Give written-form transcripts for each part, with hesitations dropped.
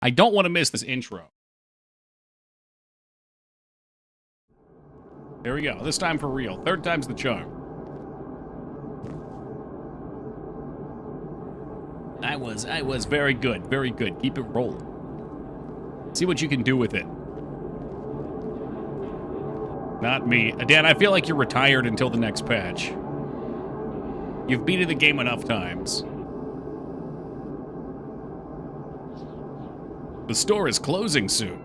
I don't want to miss this intro. There we go. This time for real. Third time's the charm. I was very good. Very good. Keep it rolling. See what you can do with it. Not me. Dan, I feel like you're retired until the next patch. You've beaten the game enough times. The store is closing soon.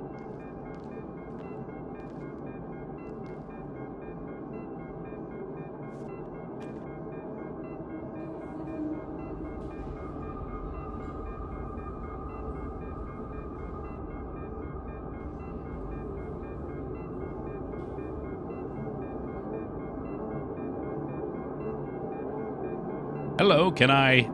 Hello, can I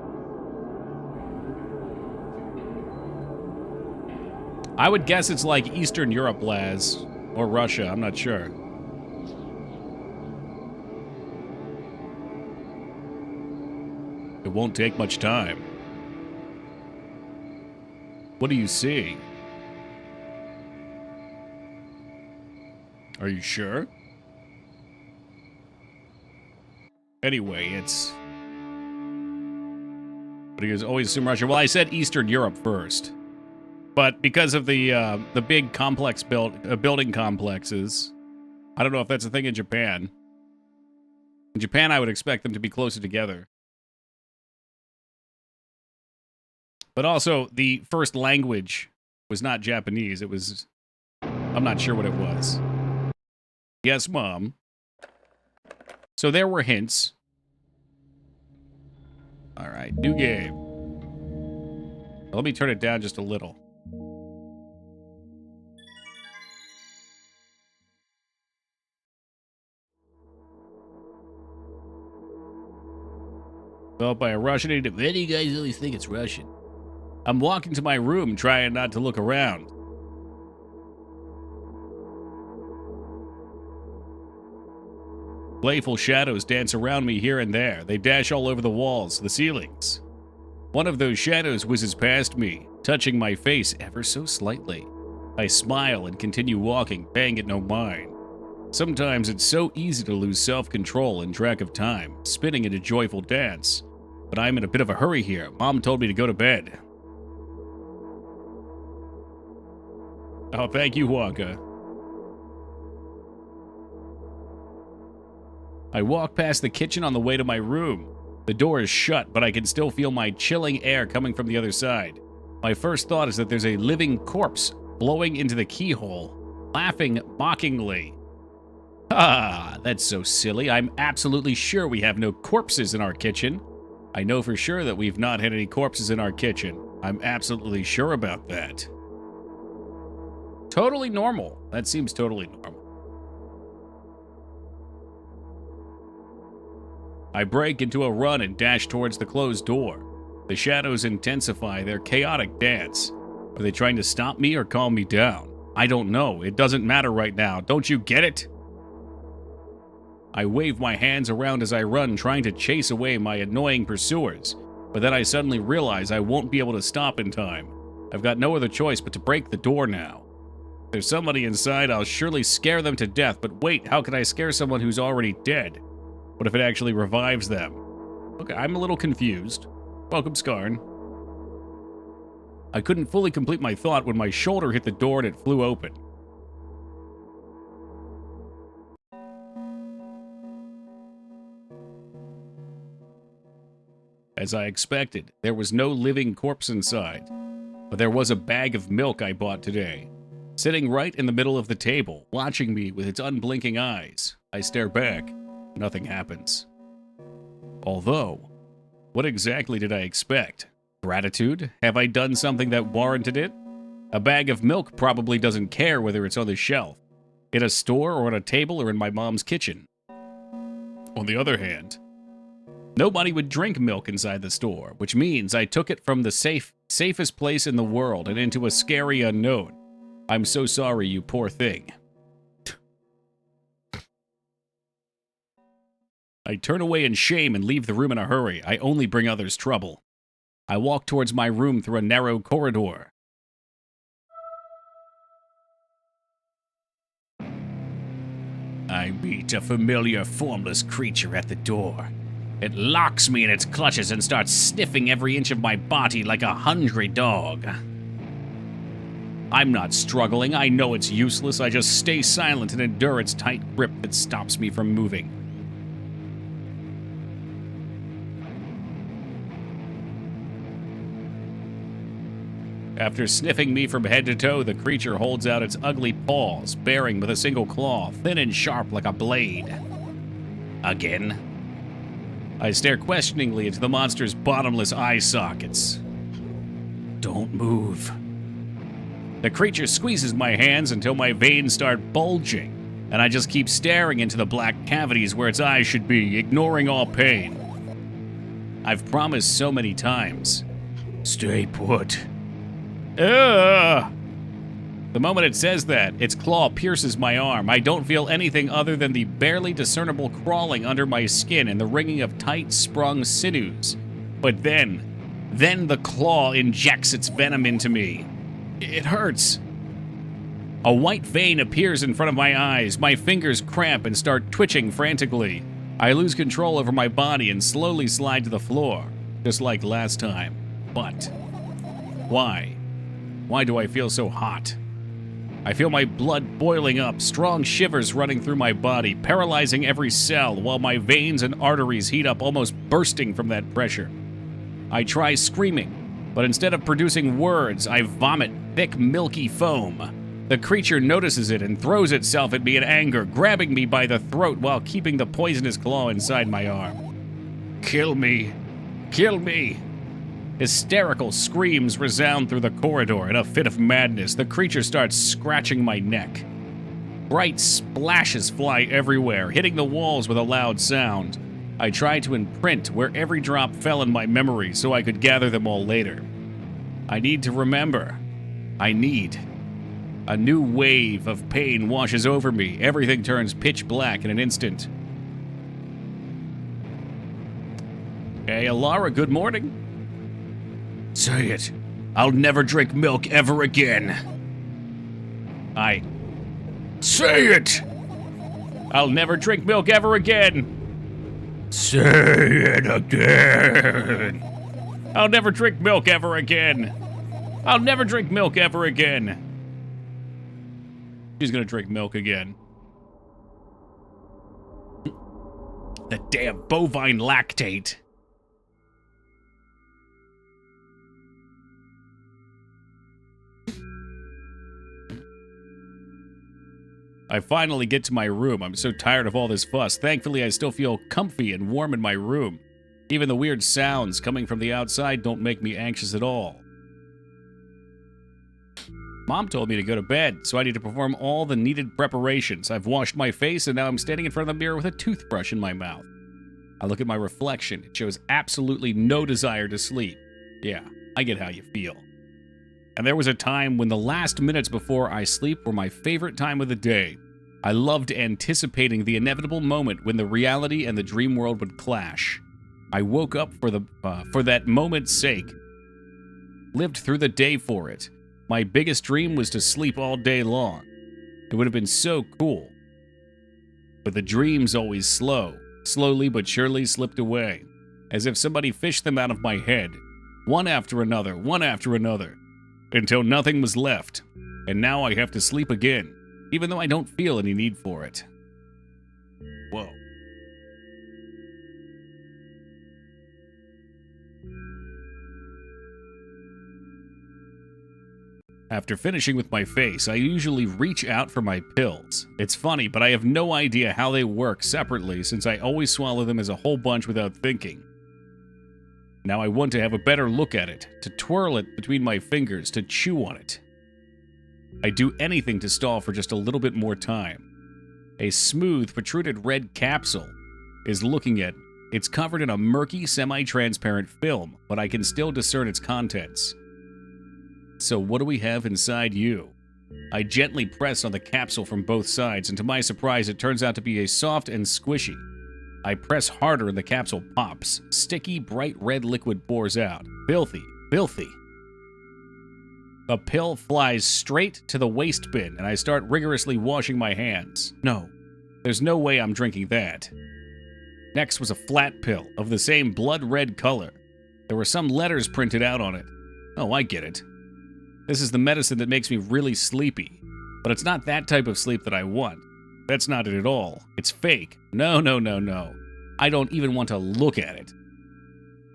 would guess it's like Eastern Europe, Laz. Or Russia, I'm not sure. It won't take much time. What do you see? Are you sure? Anyway, it's... But he was always assume Russia. Well, I said Eastern Europe first. But because of the big complex building complexes, I don't know if that's a thing in Japan. In Japan, I would expect them to be closer together. But also, the first language was not Japanese. It was... I'm not sure what it was. Yes, Mom. So there were hints. All right, new game. Let me turn it down just a little. Developed by a Russian. Why do you guys always think it's Russian? I'm walking to my room, trying not to look around. Playful shadows dance around me here and there. They dash all over the walls, the ceilings. One of those shadows whizzes past me, touching my face ever so slightly. I smile and continue walking, paying it no mind. Sometimes it's so easy to lose self-control and track of time, spinning in a joyful dance. But I'm in a bit of a hurry here. Mom told me to go to bed. Oh, thank you, Wonka. I walk past the kitchen on the way to my room. The door is shut, but I can still feel my chilling air coming from the other side. My first thought is that there's a living corpse blowing into the keyhole, laughing mockingly. Ah, that's so silly. I'm absolutely sure we have no corpses in our kitchen. I know for sure that we've not had any corpses in our kitchen. I'm absolutely sure about that. Totally normal. That seems totally normal. I break into a run and dash towards the closed door. The shadows intensify their chaotic dance. Are they trying to stop me or calm me down? I don't know. It doesn't matter right now. Don't you get it? I wave my hands around as I run, trying to chase away my annoying pursuers. But then I suddenly realize I won't be able to stop in time. I've got no other choice but to break the door now. If there's somebody inside, I'll surely scare them to death. But wait, how can I scare someone who's already dead? What if it actually revives them? Okay, I'm a little confused. Welcome, Skarn. I couldn't fully complete my thought when my shoulder hit the door and it flew open. As I expected, there was no living corpse inside. But there was a bag of milk I bought today, sitting right in the middle of the table, watching me with its unblinking eyes. I stare back. Nothing happens. Although, what exactly did I expect? Gratitude? Have I done something that warranted it? A bag of milk probably doesn't care whether it's on the shelf, in a store or on a table or in my mom's kitchen. On the other hand, nobody would drink milk inside the store, which means I took it from the safest place in the world and into a scary unknown. I'm so sorry, you poor thing. I turn away in shame and leave the room in a hurry. I only bring others trouble. I walk towards my room through a narrow corridor. I meet a familiar, formless creature at the door. It locks me in its clutches and starts sniffing every inch of my body like a hungry dog. I'm not struggling. I know it's useless. I just stay silent and endure its tight grip that stops me from moving. After sniffing me from head to toe, the creature holds out its ugly paws, bearing with a single claw, thin and sharp like a blade. Again? I stare questioningly into the monster's bottomless eye sockets. Don't move. The creature squeezes my hands until my veins start bulging, and I just keep staring into the black cavities where its eyes should be, ignoring all pain. I've promised so many times. Stay put. Ugh! The moment it says that, its claw pierces my arm. I don't feel anything other than the barely discernible crawling under my skin and the ringing of tight, sprung sinews. But then the claw injects its venom into me. It hurts. A white vein appears in front of my eyes. My fingers cramp and start twitching frantically. I lose control over my body and slowly slide to the floor, just like last time. But why? Why do I feel so hot? I feel my blood boiling up, strong shivers running through my body, paralyzing every cell, while my veins and arteries heat up, almost bursting from that pressure. I try screaming, but instead of producing words, I vomit thick, milky foam. The creature notices it and throws itself at me in anger, grabbing me by the throat while keeping the poisonous claw inside my arm. Kill me! Kill me! Hysterical screams resound through the corridor. In a fit of madness, the creature starts scratching my neck. Bright splashes fly everywhere, hitting the walls with a loud sound. I try to imprint where every drop fell in my memory so I could gather them all later. I need to remember. I need. A new wave of pain washes over me. Everything turns pitch black in an instant. Hey, Alara, good morning. Say it. I'll never drink milk ever again. Say it! I'll never drink milk ever again. Say it again. I'll never drink milk ever again. I'll never drink milk ever again. She's gonna drink milk again. The damn bovine lactate. I finally get to my room. I'm so tired of all this fuss. Thankfully, I still feel comfy and warm in my room. Even the weird sounds coming from the outside don't make me anxious at all. Mom told me to go to bed, so I need to perform all the needed preparations. I've washed my face, and now I'm standing in front of the mirror with a toothbrush in my mouth. I look at my reflection. It shows absolutely no desire to sleep. Yeah, I get how you feel. And there was a time when the last minutes before I sleep were my favorite time of the day. I loved anticipating the inevitable moment when the reality and the dream world would clash. I woke up for that moment's sake. Lived through the day for it. My biggest dream was to sleep all day long. It would have been so cool. But the dreams always slowly but surely slipped away, as if somebody fished them out of my head, one after another, until nothing was left, and now I have to sleep again, even though I don't feel any need for it. Whoa. After finishing with my face, I usually reach out for my pills. It's funny, but I have no idea how they work separately since I always swallow them as a whole bunch without thinking. Now I want to have a better look at it, to twirl it between my fingers, to chew on it. I do anything to stall for just a little bit more time. A smooth, protruded red capsule is looking at. It's covered in a murky, semi-transparent film, but I can still discern its contents. So what do we have inside you? I gently press on the capsule from both sides, and to my surprise, it turns out to be a soft and squishy. I press harder and the capsule pops. Sticky, bright red liquid pours out. Filthy, filthy. The pill flies straight to the waste bin, and I start rigorously washing my hands. No, There's no way I'm drinking that. Next was a flat pill of the same blood red color. There were some letters printed out on it. Oh, I get it. This is the medicine that makes me really sleepy. But it's not that type of sleep that I want. That's not it at all. It's fake. No, no, no, no. I don't even want to look at it.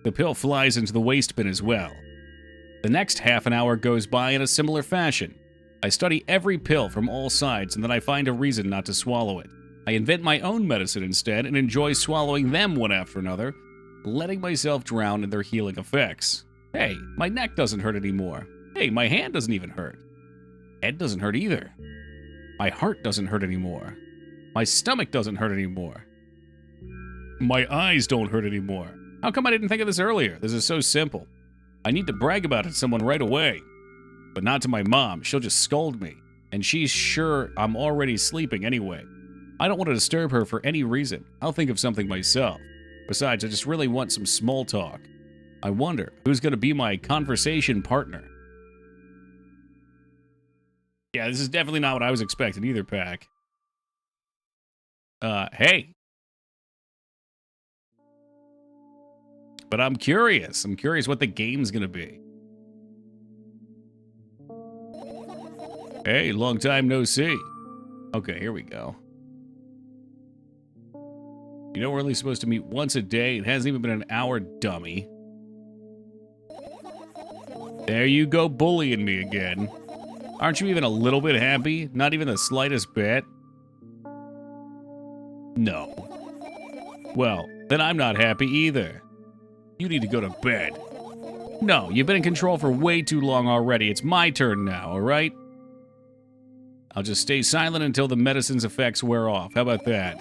The pill flies into the waste bin as well. The next half an hour goes by in a similar fashion. I study every pill from all sides and then I find a reason not to swallow it. I invent my own medicine instead and enjoy swallowing them one after another, letting myself drown in their healing effects. Hey, my neck doesn't hurt anymore. Hey, my hand doesn't even hurt. Head doesn't hurt either. My heart doesn't hurt anymore. My stomach doesn't hurt anymore. My eyes don't hurt anymore. How come I didn't think of this earlier? This is so simple. I need to brag about it to someone right away. But not to my mom. She'll just scold me. And she's sure I'm already sleeping anyway. I don't want to disturb her for any reason. I'll think of something myself. Besides, I just really want some small talk. I wonder who's going to be my conversation partner. Yeah, this is definitely not what I was expecting either, Pack. Hey. But I'm curious. I'm curious what the game's gonna be. Hey, long time no see. Okay, here we go. You know we're only supposed to meet once a day. It hasn't even been an hour, dummy. There you go bullying me again. Aren't you even a little bit happy? Not even the slightest bit? No. Well, then I'm not happy either. You need to go to bed. No, you've been in control for way too long already. It's my turn now, alright? I'll just stay silent until the medicine's effects wear off. How about that?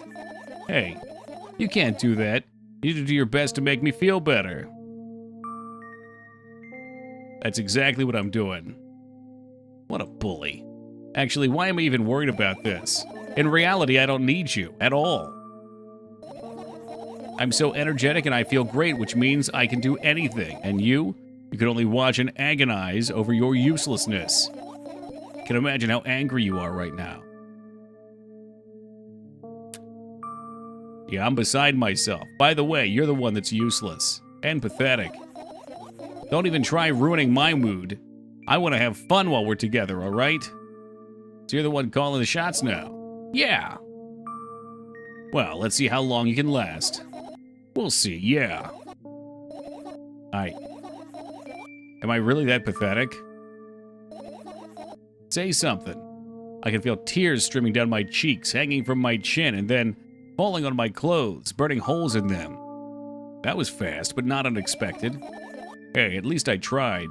Hey, you can't do that. You need to do your best to make me feel better. That's exactly what I'm doing. What a bully. Actually, why am I even worried about this? In reality, I don't need you at all. I'm so energetic and I feel great, which means I can do anything. And you can only watch and agonize over your uselessness. Can imagine how angry you are right now. Yeah, I'm beside myself. By the way, you're the one that's useless and pathetic. Don't even try ruining my mood. I want to have fun while we're together, all right? So you're the one calling the shots now. Yeah. Well, let's see how long you can last. We'll see, yeah. Am I really that pathetic? Say something. I can feel tears streaming down my cheeks, hanging from my chin, and then falling on my clothes, burning holes in them. That was fast, but not unexpected. Hey, at least I tried.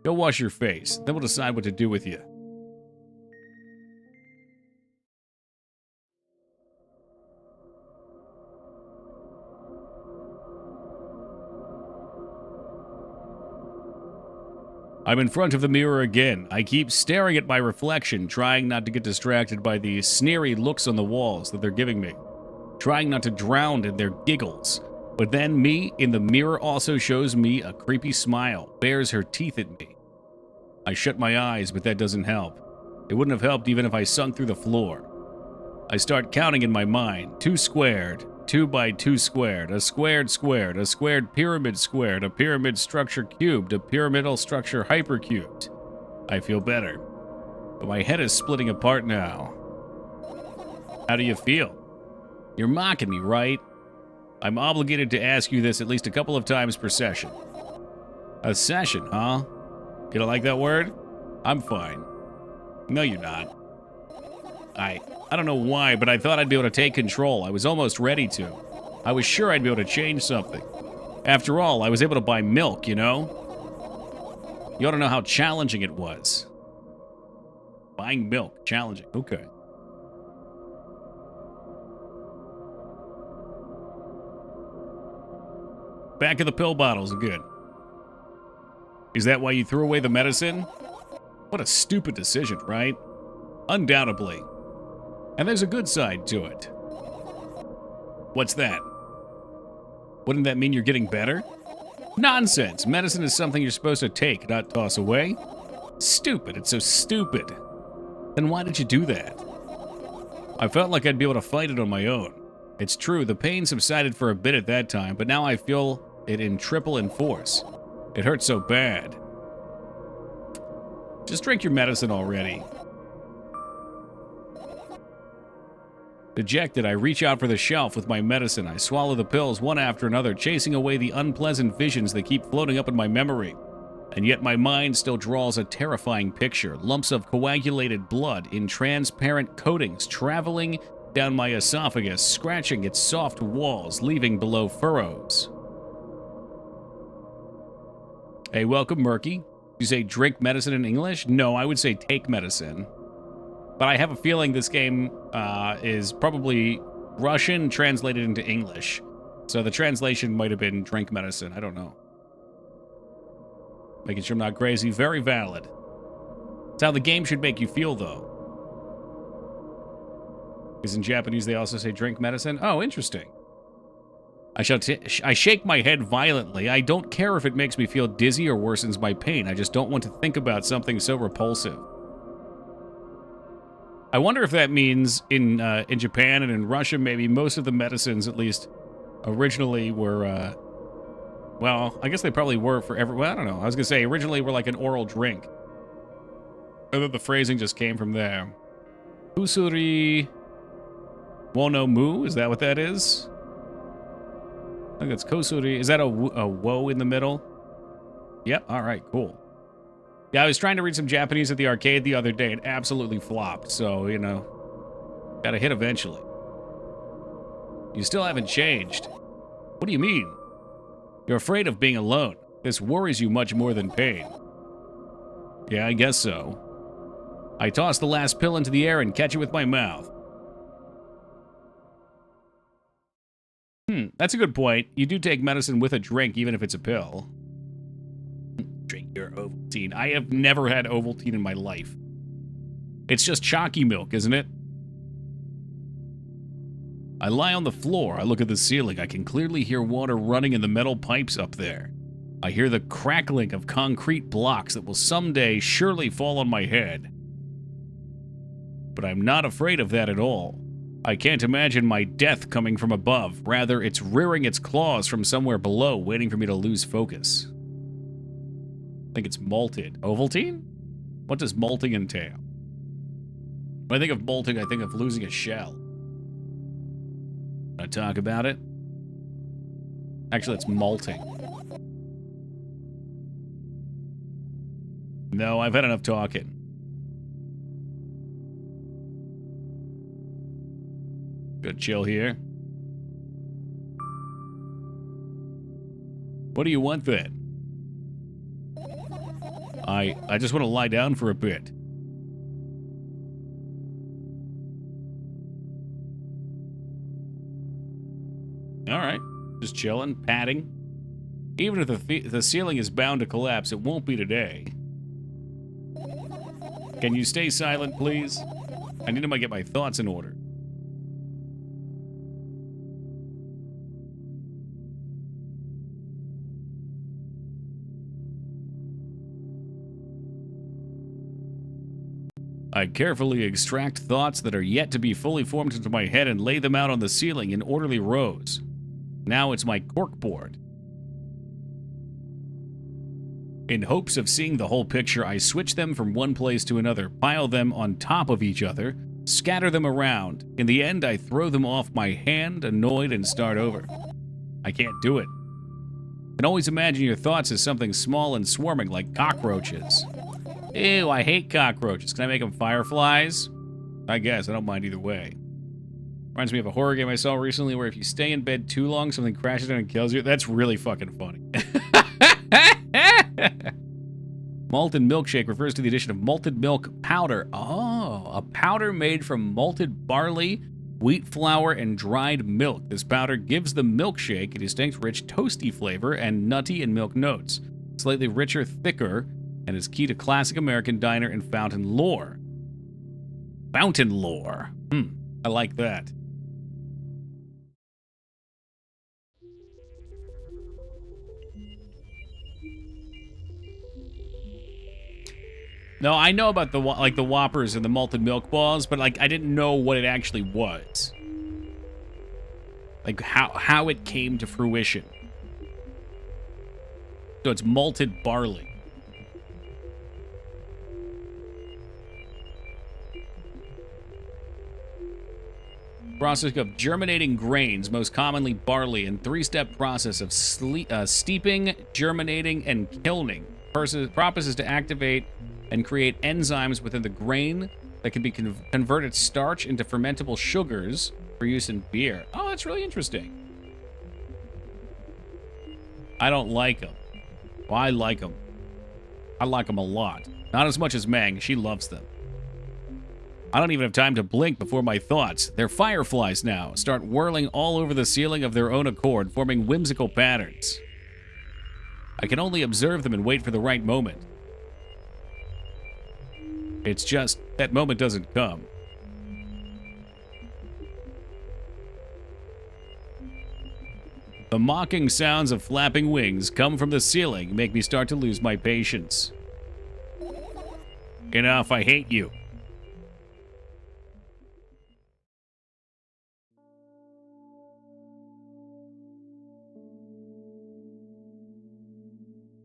Go wash your face, then we'll decide what to do with you. I'm in front of the mirror again. I keep staring at my reflection, trying not to get distracted by the sneery looks on the walls that they're giving me. Trying not to drown in their giggles. But then me in the mirror also shows me a creepy smile, bares her teeth at me. I shut my eyes, but that doesn't help. It wouldn't have helped even if I sunk through the floor. I start counting in my mind. 2 squared, 2 by 2 squared, a squared squared, a squared pyramid squared, a pyramid structure cubed, a pyramidal structure hypercubed. I feel better. But my head is splitting apart now. How do you feel? You're mocking me, right? I'm obligated to ask you this at least a couple of times per session. A session, huh? You don't like that word? I'm fine. No, you're not. I don't know why, but I thought I'd be able to take control. I was almost ready to. I was sure I'd be able to change something. After all, I was able to buy milk, you know? You ought to know how challenging it was. Buying milk, challenging. Okay. Back of the pill bottles, good. Is that why you threw away the medicine? What a stupid decision, right? Undoubtedly. And there's a good side to it. What's that? Wouldn't that mean you're getting better? Nonsense! Medicine is something you're supposed to take, not toss away. Stupid, it's so stupid. Then why did you do that? I felt like I'd be able to fight it on my own. It's true, the pain subsided for a bit at that time, but now I feel it in triple in force. It hurts so bad. Just drink your medicine already. Dejected, I reach out for the shelf with my medicine. I swallow the pills one after another, chasing away the unpleasant visions that keep floating up in my memory. And yet my mind still draws a terrifying picture. Lumps of coagulated blood in transparent coatings traveling down my esophagus, scratching its soft walls, leaving below furrows. Hey, welcome, Murky. You say drink medicine in English? No, I would say take medicine. But I have a feeling this game is probably Russian translated into English. So the translation might have been drink medicine. I don't know. Making sure I'm not crazy. Very valid. It's how the game should make you feel, though. Because in Japanese, they also say drink medicine. Oh, interesting. I shake my head violently. I don't care if it makes me feel dizzy or worsens my pain. I just don't want to think about something so repulsive. I wonder if that means in Japan and in Russia, maybe most of the medicines, at least originally, were, well, I guess they probably were for every, well, I don't know. I was going to say originally were like an oral drink. And then the phrasing just came from there. Kusuri wono mu, is that what that is? I think that's Kosuri. Is that a woe in the middle? Yep, all right, cool. Yeah, I was trying to read some Japanese at the arcade the other day and absolutely flopped, so, you know, gotta hit eventually. You still haven't changed. What do you mean? You're afraid of being alone. This worries you much more than pain. Yeah, I guess so. I toss the last pill into the air and catch it with my mouth. That's a good point. You do take medicine with a drink, even if it's a pill. Drink your Ovaltine. I have never had Ovaltine in my life. It's just chalky milk, isn't it? I lie on the floor. I look at the ceiling. I can clearly hear water running in the metal pipes up there. I hear the crackling of concrete blocks that will someday surely fall on my head. But I'm not afraid of that at all. I can't imagine my death coming from above. Rather, it's rearing its claws from somewhere below, waiting for me to lose focus. I think it's malted. Ovaltine? What does malting entail? When I think of malting, I think of losing a shell. Can I talk about it? Actually, it's malting. No, I've had enough talking. Good chill here. What do you want then? I just want to lie down for a bit. Alright. Just chilling, padding. Even if the ceiling is bound to collapse, it won't be today. Can you stay silent, please? I need to get my thoughts in order. I carefully extract thoughts that are yet to be fully formed into my head and lay them out on the ceiling in orderly rows. Now it's my corkboard. In hopes of seeing the whole picture, I switch them from one place to another, pile them on top of each other, scatter them around. In the end, I throw them off my hand, annoyed, and start over. I can't do it. You can always imagine your thoughts as something small and swarming like cockroaches. Ew, I hate cockroaches. Can I make them fireflies? I guess. I don't mind either way. Reminds me of a horror game I saw recently where if you stay in bed too long, something crashes in and kills you. That's really fucking funny. Malted milkshake refers to the addition of malted milk powder. Oh, a powder made from malted barley, wheat flour, and dried milk. This powder gives the milkshake a distinct, rich, toasty flavor and nutty and milk notes. Slightly richer, thicker, and is key to classic American diner and fountain lore. Fountain lore. I like that. No, I know about the like the Whoppers and the malted milk balls, but like I didn't know what it actually was. Like how it came to fruition. So it's malted barley. Process of germinating grains, most commonly barley, and three-step process of steeping, germinating, and kilning. Purpose is to activate and create enzymes within the grain that can be converted starch into fermentable sugars for use in beer. Oh, that's really interesting. I don't like them. Well, I like them. I like them a lot. Not as much as Mang. She loves them. I don't even have time to blink before my thoughts. They're fireflies now, start whirling all over the ceiling of their own accord, forming whimsical patterns. I can only observe them and wait for the right moment. It's just, that moment doesn't come. The mocking sounds of flapping wings come from the ceiling, make me start to lose my patience. Enough, I hate you.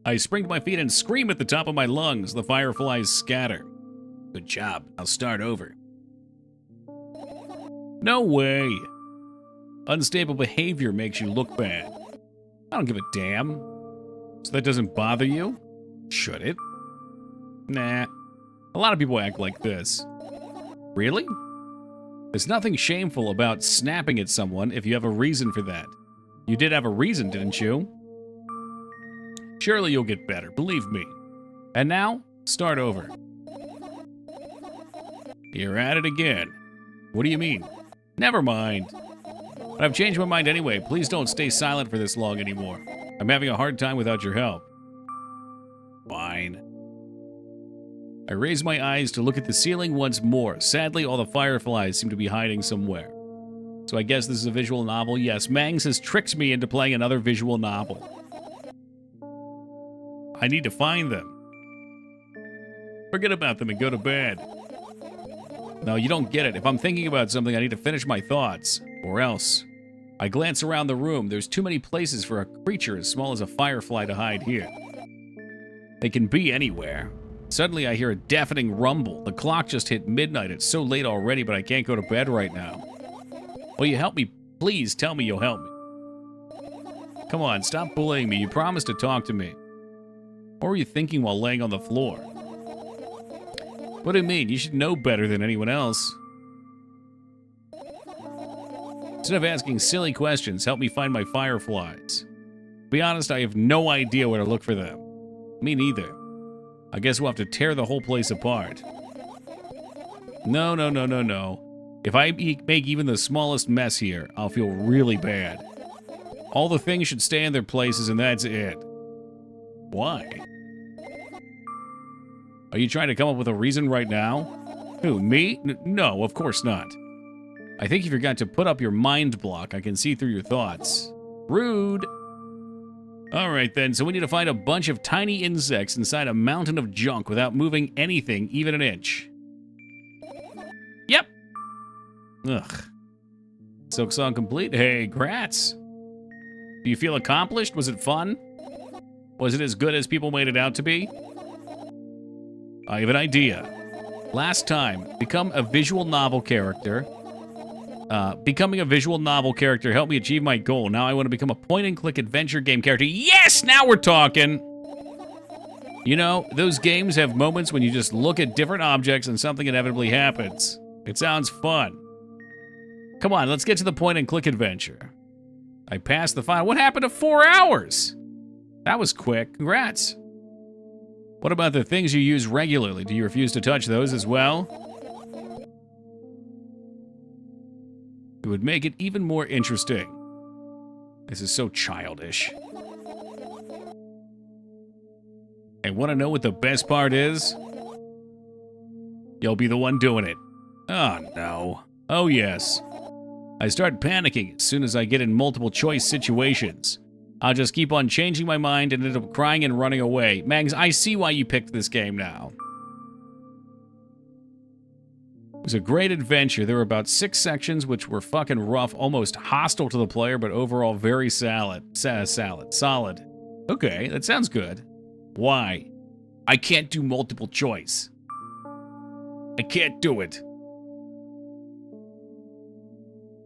I spring to my feet and scream at the top of my lungs. The fireflies scatter. Good job. I'll start over. No way. Unstable behavior makes you look bad. I don't give a damn. So that doesn't bother you? Should it? Nah. A lot of people act like this. Really? There's nothing shameful about snapping at someone if you have a reason for that. You did have a reason, didn't you? Surely you'll get better, believe me. And now, start over. You're at it again. What do you mean? Never mind. But I've changed my mind anyway. Please don't stay silent for this long anymore. I'm having a hard time without your help. Fine. I raise my eyes to look at the ceiling once more. Sadly, all the fireflies seem to be hiding somewhere. So I guess this is a visual novel? Yes, Mangs has tricked me into playing another visual novel. I need to find them. Forget about them and go to bed. No, you don't get it. If I'm thinking about something, I need to finish my thoughts. Or else. I glance around the room. There's too many places for a creature as small as a firefly to hide here. They can be anywhere. Suddenly I hear a deafening rumble. The clock just hit midnight. It's so late already, but I can't go to bed right now. Will you help me? Please tell me you'll help me. Come on, stop bullying me. You promised to talk to me. What were you thinking while laying on the floor? What do you mean? You should know better than anyone else. Instead of asking silly questions, help me find my fireflies. To be honest, I have no idea where to look for them. Me neither. I guess we'll have to tear the whole place apart. No. If I make even the smallest mess here, I'll feel really bad. All the things should stay in their places and that's it. Why? Are you trying to come up with a reason right now? Who, me? No, of course not. I think you forgot to put up your mind block. I can see through your thoughts. Rude. Alright then, so we need to find a bunch of tiny insects inside a mountain of junk without moving anything, even an inch. Yep. Ugh. Silk song complete. Hey, grats. Do you feel accomplished? Was it fun? Was it as good as people made it out to be? I have an idea. Last time, become a visual novel character. Becoming a visual novel character helped me achieve my goal. Now I want to become a point-and-click adventure game character. Yes! Now we're talking! You know, those games have moments when you just look at different objects and something inevitably happens. It sounds fun. Come on, let's get to the point-and-click adventure. I passed the final. What happened to 4 hours? That was quick. Congrats. What about the things you use regularly? Do you refuse to touch those as well? It would make it even more interesting. This is so childish. And want to know what the best part is? You'll be the one doing it. Oh, no. Oh, yes. I start panicking as soon as I get in multiple choice situations. I'll just keep on changing my mind and end up crying and running away. Mangs, I see why you picked this game now. It was a great adventure. There were about 6 sections which were fucking rough, almost hostile to the player, but overall very solid. Okay, that sounds good. Why? I can't do multiple choice. I can't do it.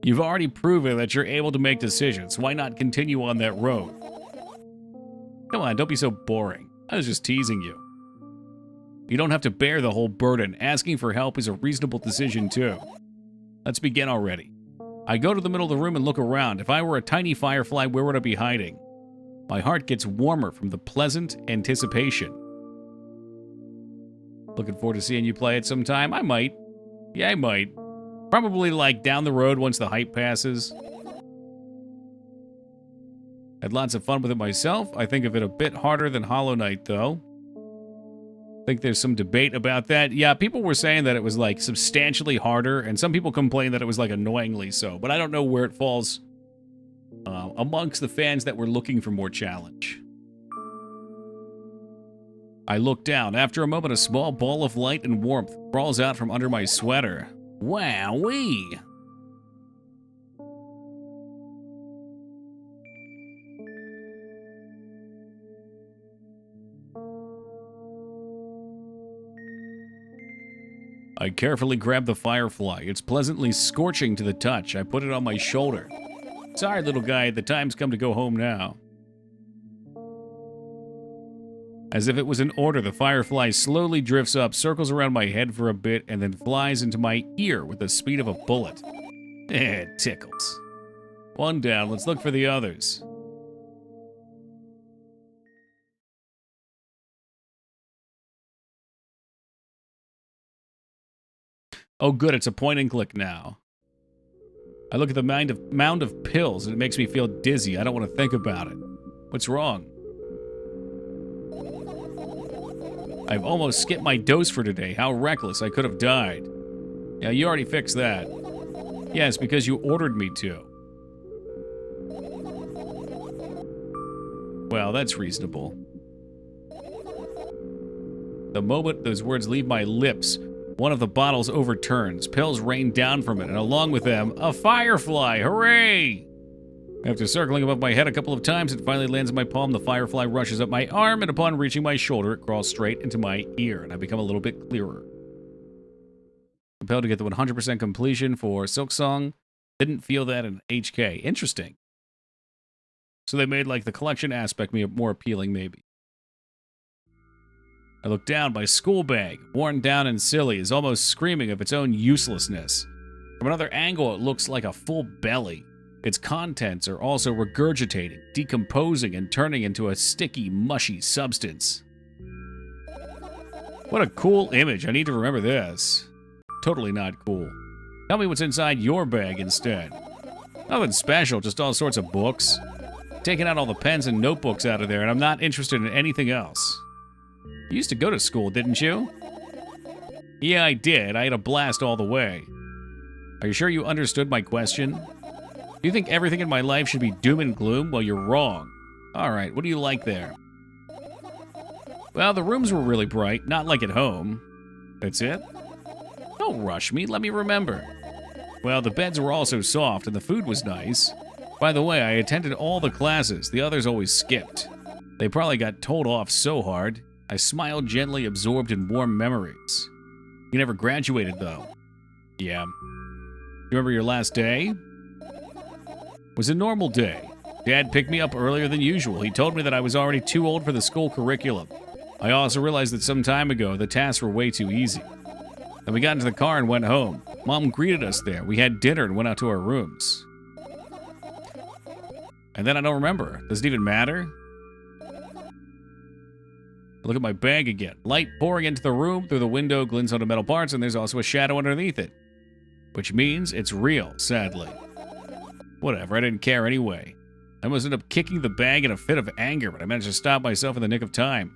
You've already proven that you're able to make decisions. Why not continue on that road? Come on, don't be so boring. I was just teasing you. You don't have to bear the whole burden. Asking for help is a reasonable decision, too. Let's begin already. I go to the middle of the room and look around. If I were a tiny firefly, where would I be hiding? My heart gets warmer from the pleasant anticipation. Looking forward to seeing you play it sometime. I might. Yeah, I might. Probably like down the road once the hype passes. Had lots of fun with it myself. I think of it a bit harder than Hollow Knight, though. Think there's some debate about that. Yeah, people were saying that it was like substantially harder, and some people complained that it was like annoyingly so, but I don't know where it falls amongst the fans that were looking for more challenge. I look down. After a moment, a small ball of light and warmth crawls out from under my sweater. Wowee! I carefully grab the firefly. It's pleasantly scorching to the touch. I put it on my shoulder. Sorry, little guy, the time's come to go home now. As if it was an order, the firefly slowly drifts up, circles around my head for a bit, and then flies into my ear with the speed of a bullet. It tickles. One down, let's look for the others. Oh good, it's a point and click now. I look at the mound of pills and it makes me feel dizzy. I don't want to think about it. What's wrong? I've almost skipped my dose for today. How reckless, I could have died. Yeah, you already fixed that. Yes, because you ordered me to. Well, that's reasonable. The moment those words leave my lips, one of the bottles overturns. Pills rain down from it, and along with them, a firefly! Hooray! After circling above my head a couple of times, it finally lands in my palm. The firefly rushes up my arm, and upon reaching my shoulder, it crawls straight into my ear, and I become a little bit clearer. Compelled to get the 100% completion for Silksong. Didn't feel that in HK. Interesting. So they made, like, the collection aspect more appealing, maybe. I look down. My school bag, worn down and silly, is almost screaming of its own uselessness. From another angle, it looks like a full belly. Its contents are also regurgitating, decomposing, and turning into a sticky, mushy substance. What a cool image. I need to remember this. Totally not cool. Tell me what's inside your bag instead. Nothing special, just all sorts of books. Taking out all the pens and notebooks out of there, and I'm not interested in anything else. You used to go to school, didn't you? Yeah, I did. I had a blast all the way. Are you sure you understood my question? Do you think everything in my life should be doom and gloom? Well, you're wrong. Alright, what do you like there? Well, the rooms were really bright, not like at home. That's it? Don't rush me, let me remember. Well, the beds were also soft and the food was nice. By the way, I attended all the classes. The others always skipped. They probably got told off so hard. I smiled gently, absorbed in warm memories. You never graduated, though. Yeah. You remember your last day? It was a normal day. Dad picked me up earlier than usual. He told me that I was already too old for the school curriculum. I also realized that some time ago, the tasks were way too easy. Then we got into the car and went home. Mom greeted us there. We had dinner and went out to our rooms. And then I don't remember. Does it even matter? Look at my bag again. Light pouring into the room through the window glints onto metal parts, and there's also a shadow underneath it. Which means it's real, sadly. Whatever, I didn't care anyway. I must end up kicking the bag in a fit of anger, but I managed to stop myself in the nick of time.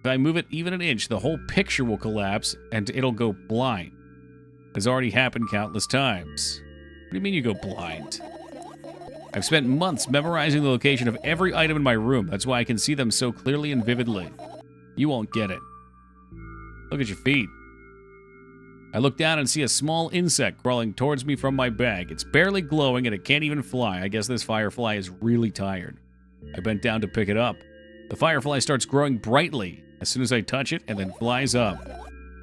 If I move it even an inch, the whole picture will collapse, and it'll go blind. It's already happened countless times. What do you mean you go blind? I've spent months memorizing the location of every item in my room. That's why I can see them so clearly and vividly. You won't get it. Look at your feet. I look down and see a small insect crawling towards me from my bag. It's barely glowing and it can't even fly. I guess this firefly is really tired. I bent down to pick it up. The firefly starts growing brightly as soon as I touch it and then flies up.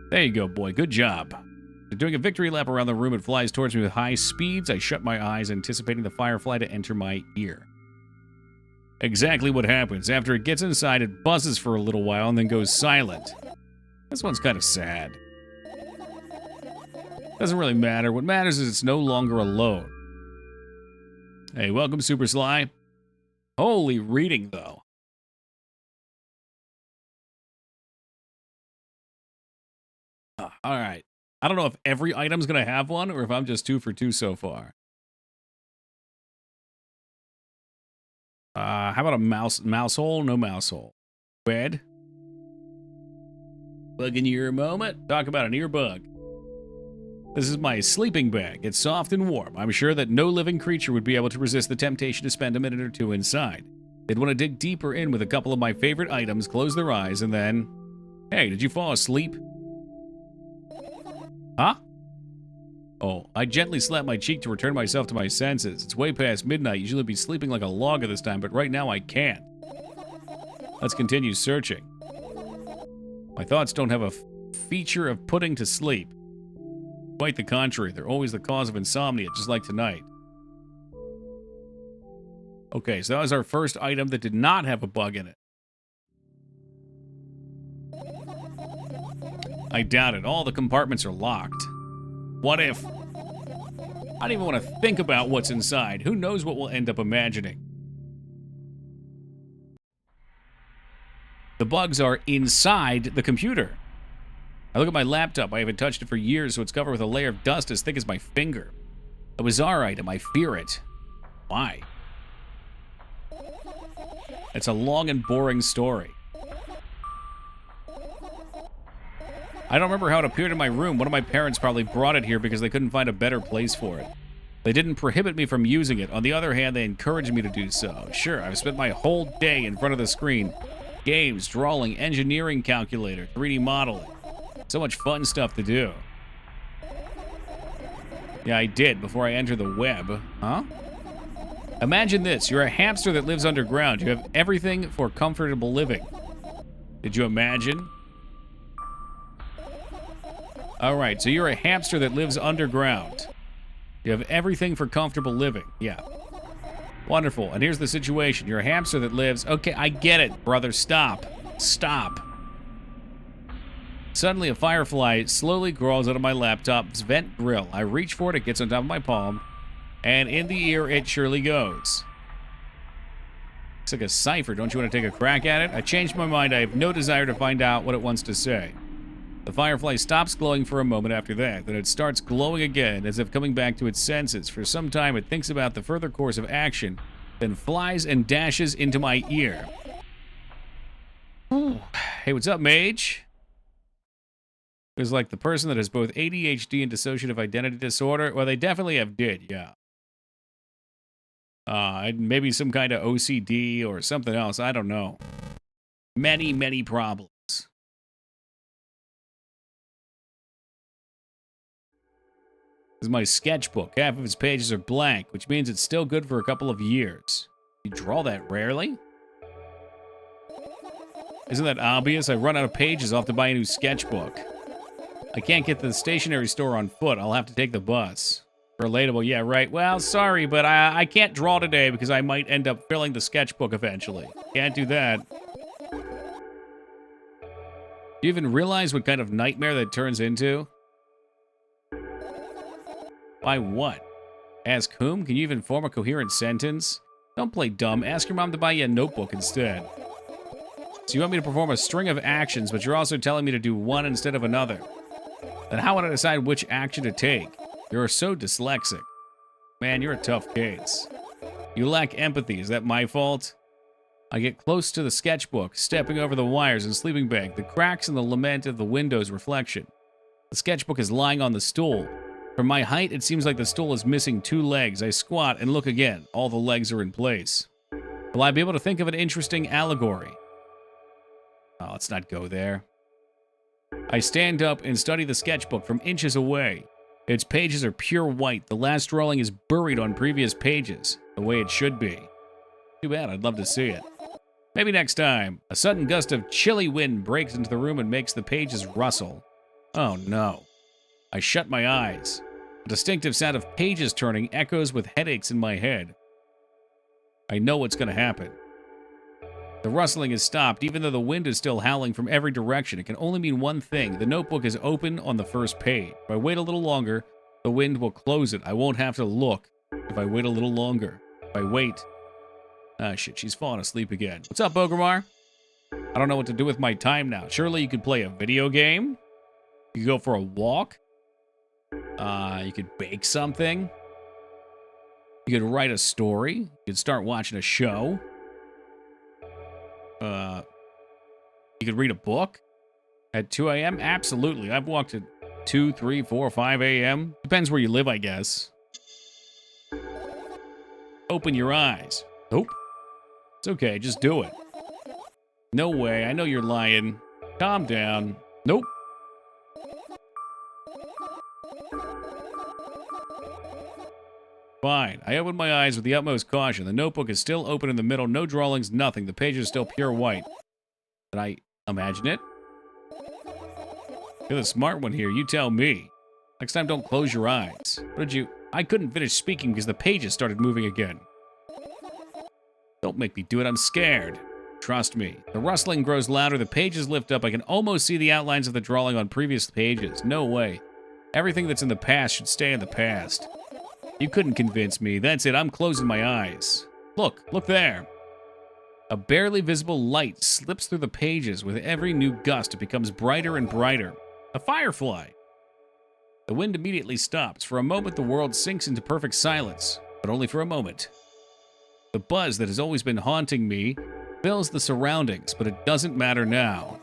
There you go, boy. Good job. Doing a victory lap around the room, it flies towards me with high speeds. I shut my eyes, anticipating the firefly to enter my ear. Exactly what happens. After it gets inside, it buzzes for a little while and then goes silent. This one's kind of sad. Doesn't really matter. What matters is it's no longer alone. Hey, welcome, Super Sly. Holy reading, though. All right. I don't know if every item's going to have one or if I'm just 2 for 2 so far. How about a mouse hole? No mouse hole. Bed. Bug in your ear moment. Talk about an ear bug. This is my sleeping bag. It's soft and warm. I'm sure that no living creature would be able to resist the temptation to spend a minute or two inside. They'd want to dig deeper in with a couple of my favorite items, close their eyes, and then... Hey, did you fall asleep? Huh? Oh, I gently slapped my cheek to return myself to my senses. It's way past midnight. Usually I'd be sleeping like a log at this time, but right now I can't. Let's continue searching. My thoughts don't have a feature of putting to sleep. Quite the contrary. They're always the cause of insomnia, just like tonight. Okay, so that was our first item that did not have a bug in it. I doubt it. All the compartments are locked. What if? I don't even want to think about what's inside. Who knows what we'll end up imagining? The bugs are inside the computer. I look at my laptop. I haven't touched it for years, so it's covered with a layer of dust as thick as my finger. A bizarre item. I fear it. Why? It's a long and boring story. I don't remember how it appeared in my room. One of my parents probably brought it here because they couldn't find a better place for it. They didn't prohibit me from using it. On the other hand, they encouraged me to do so. Sure, I've spent my whole day in front of the screen. Games, drawing, engineering calculator, 3D modeling. So much fun stuff to do. Yeah, I did before I entered the web. Huh? Imagine this. You're a hamster that lives underground. You have everything for comfortable living. Did you imagine? Alright, so you're a hamster that lives underground. You have everything for comfortable living. Yeah. Wonderful. And here's the situation. You're a hamster that lives... Okay, I get it, brother. Stop. Stop. Suddenly, a firefly slowly crawls out of my laptop's vent grill. I reach for it. It gets on top of my palm. And in the ear, it surely goes. It's like a cipher. Don't you want to take a crack at it? I changed my mind. I have no desire to find out what it wants to say. The firefly stops glowing for a moment after that. Then it starts glowing again, as if coming back to its senses. For some time, it thinks about the further course of action, then flies and dashes into my ear. Ooh. Hey, what's up, Mage? It was like the person that has both ADHD and dissociative identity disorder. Well, they definitely have yeah. Maybe some kind of OCD or something else. I don't know. Many, many problems. This is my sketchbook. Half of its pages are blank, which means it's still good for a couple of years. You draw that rarely? Isn't that obvious? I run out of pages. I'll have to buy a new sketchbook. I can't get to the stationery store on foot. I'll have to take the bus. Relatable, yeah, right. Well, sorry, but I can't draw today because I might end up filling the sketchbook eventually. Can't do that. Do you even realize what kind of nightmare that turns into? By what? Ask whom? Can you even form a coherent sentence? Don't play dumb. Ask your mom to buy you a notebook instead. So you want me to perform a string of actions, but you're also telling me to do one instead of another. Then how would I decide which action to take? You're so dyslexic. Man, you're a tough case. You lack empathy. Is that my fault? I get close to the sketchbook, stepping over the wires and sleeping bag, the cracks and the lament of the window's reflection. The sketchbook is lying on the stool. From my height, it seems like the stool is missing 2 legs. I squat and look again. All the legs are in place. Will I be able to think of an interesting allegory? Oh, let's not go there. I stand up and study the sketchbook from inches away. Its pages are pure white. The last drawing is buried on previous pages, the way it should be. Too bad, I'd love to see it. Maybe next time. A sudden gust of chilly wind breaks into the room and makes the pages rustle. Oh no. I shut my eyes. A distinctive sound of pages turning echoes with headaches in my head. I know what's going to happen. The rustling has stopped, even though the wind is still howling from every direction. It can only mean one thing. The notebook is open on the first page. If I wait a little longer, the wind will close it. I won't have to look if I wait a little longer. If I wait... Ah, shit, she's falling asleep again. What's up, Bogomar? I don't know what to do with my time now. Surely you could play a video game? You could go for a walk? You could bake something? You could write a story? You could start watching a show? You could read a book? At 2 a.m.? Absolutely. I've walked at 2, 3, 4, 5 a.m. Depends where you live, I guess. Open your eyes. Nope. It's okay, just do it. No way, I know you're lying. Calm down. Nope. Fine. I open my eyes with the utmost caution. The notebook is still open in the middle. No drawings, nothing. The page is still pure white. Did I imagine it? You're the smart one here. You tell me. Next time, don't close your eyes. What did you... I couldn't finish speaking because the pages started moving again. Don't make me do it. I'm scared. Trust me. The rustling grows louder. The pages lift up. I can almost see the outlines of the drawing on previous pages. No way. Everything that's in the past should stay in the past. You couldn't convince me. That's it. I'm closing my eyes. Look there. A barely visible light slips through the pages. With every new gust, it becomes brighter and brighter. A firefly. The wind immediately stops. For a moment, the world sinks into perfect silence, but only for a moment. The buzz that has always been haunting me fills the surroundings, but it doesn't matter now.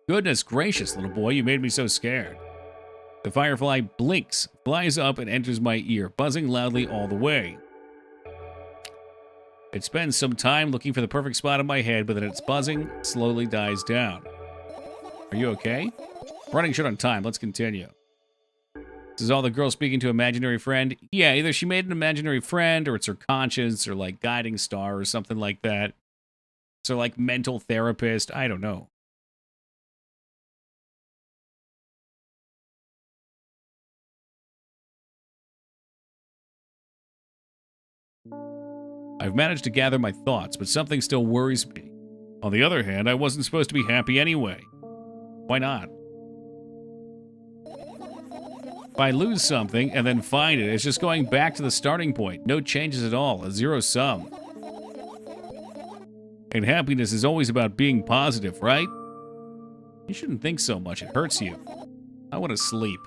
Goodness gracious, little boy, you made me so scared. The firefly blinks, flies up, and enters my ear, buzzing loudly all the way. It spends some time looking for the perfect spot in my head, but then its buzzing slowly dies down. Are you okay? Running short on time. Let's continue. This is all the girl speaking to imaginary friend. Yeah, either she made an imaginary friend, or it's her conscience, or like guiding star, or something like that. So like mental therapist. I don't know. I've managed to gather my thoughts, but something still worries me. On the other hand, I wasn't supposed to be happy anyway. Why not? If I lose something and then find it, it's just going back to the starting point. No changes at all, a zero sum. And happiness is always about being positive, right? You shouldn't think so much, it hurts you. I want to sleep.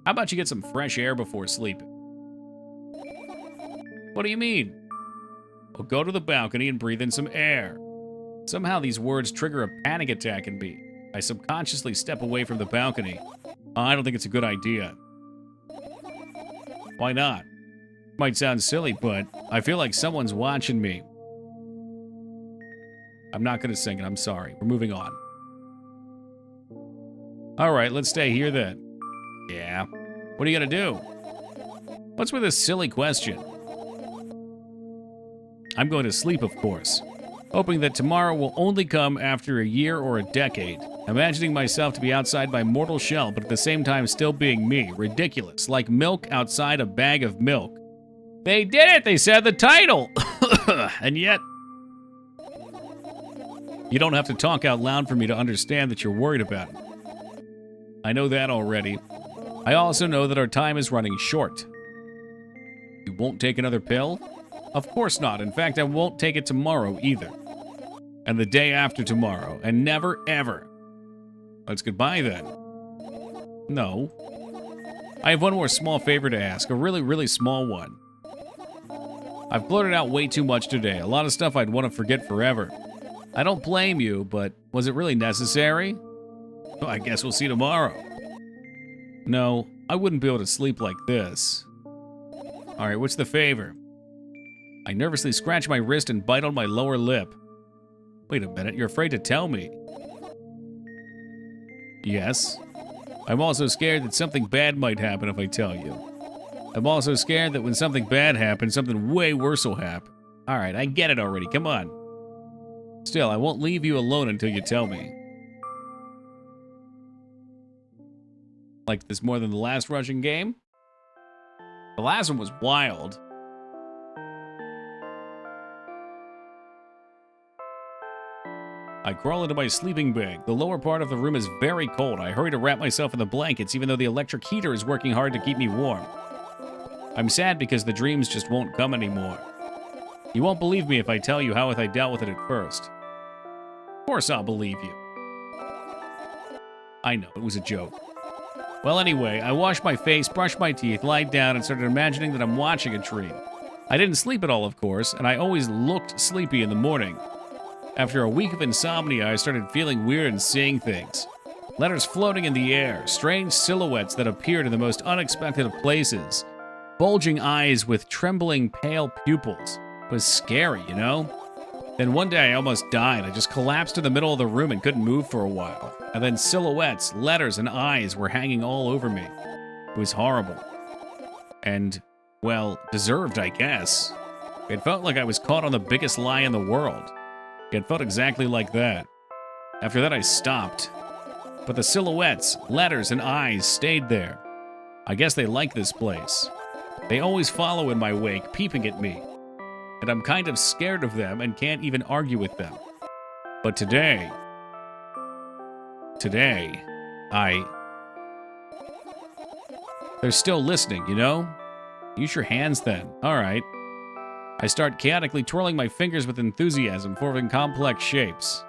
How about you get some fresh air before sleeping? What do you mean? Well, go to the balcony and breathe in some air. Somehow these words trigger a panic attack in me. I subconsciously step away from the balcony. I don't think it's a good idea. Why not? Might sound silly, but I feel like someone's watching me. I'm not going to sing it, I'm sorry. We're moving on. Alright, let's stay here then. Yeah. What are you going to do? What's with this silly question? I'm going to sleep, of course. Hoping that tomorrow will only come after a year or a decade. Imagining myself to be outside my mortal shell, but at the same time still being me. Ridiculous. Like milk outside a bag of milk. They did it! They said the title! And yet... You don't have to talk out loud for me to understand that you're worried about it. I know that already. I also know that our time is running short. You won't take another pill? Of course not. In fact, I won't take it tomorrow either. And the day after tomorrow. And never, ever. Let's goodbye then. No. I have one more small favor to ask. A really, really small one. I've blurted out way too much today. A lot of stuff I'd want to forget forever. I don't blame you, but was it really necessary? Well, I guess we'll see tomorrow. No, I wouldn't be able to sleep like this. Alright, what's the favor? I nervously scratch my wrist and bite on my lower lip. Wait a minute, you're afraid to tell me. Yes. I'm also scared that something bad might happen if I tell you. I'm also scared that when something bad happens, something way worse will happen. Alright, I get it already, come on. Still, I won't leave you alone until you tell me. Like this more than the last Russian game? The last one was wild. I crawl into my sleeping bag. The lower part of the room is very cold. I hurry to wrap myself in the blankets, even though the electric heater is working hard to keep me warm. I'm sad because the dreams just won't come anymore. You won't believe me if I tell you how I dealt with it at first. Of course I'll believe you. I know, it was a joke. Well, anyway, I washed my face, brushed my teeth, lied down, and started imagining that I'm watching a dream. I didn't sleep at all, of course, and I always looked sleepy in the morning. After a week of insomnia, I started feeling weird and seeing things. Letters floating in the air, strange silhouettes that appeared in the most unexpected of places. Bulging eyes with trembling, pale pupils. It was scary, you know? Then one day I almost died. I just collapsed in the middle of the room and couldn't move for a while. And then silhouettes, letters, and eyes were hanging all over me. It was horrible. And, well, deserved, I guess. It felt like I was caught on the biggest lie in the world. It felt exactly like that. After that, I stopped. But the silhouettes, letters, and eyes stayed there. I guess they like this place. They always follow in my wake, peeping at me. And I'm kind of scared of them and can't even argue with them. But today, they're still listening, you know? Use your hands then. All right. I start chaotically twirling my fingers with enthusiasm, forming complex shapes.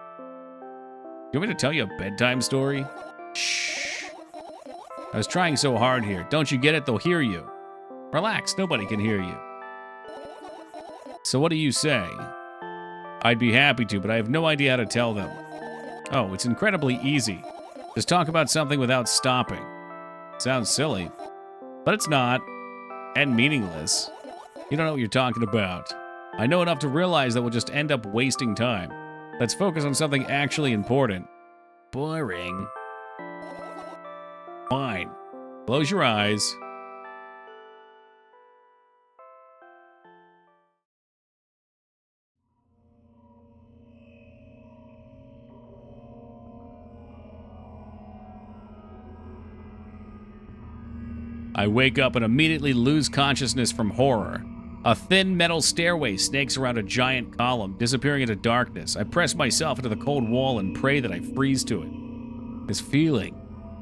You want me to tell you a bedtime story? Shh. I was trying so hard here. Don't you get it? They'll hear you. Relax, nobody can hear you. So what do you say? I'd be happy to, but I have no idea how to tell them. Oh, it's incredibly easy. Just talk about something without stopping. Sounds silly, but it's not. And meaningless. You don't know what you're talking about. I know enough to realize that we'll just end up wasting time. Let's focus on something actually important. Boring. Fine. Close your eyes. I wake up and immediately lose consciousness from horror. A thin metal stairway snakes around a giant column, disappearing into darkness. I press myself into the cold wall and pray that I freeze to it. This feeling.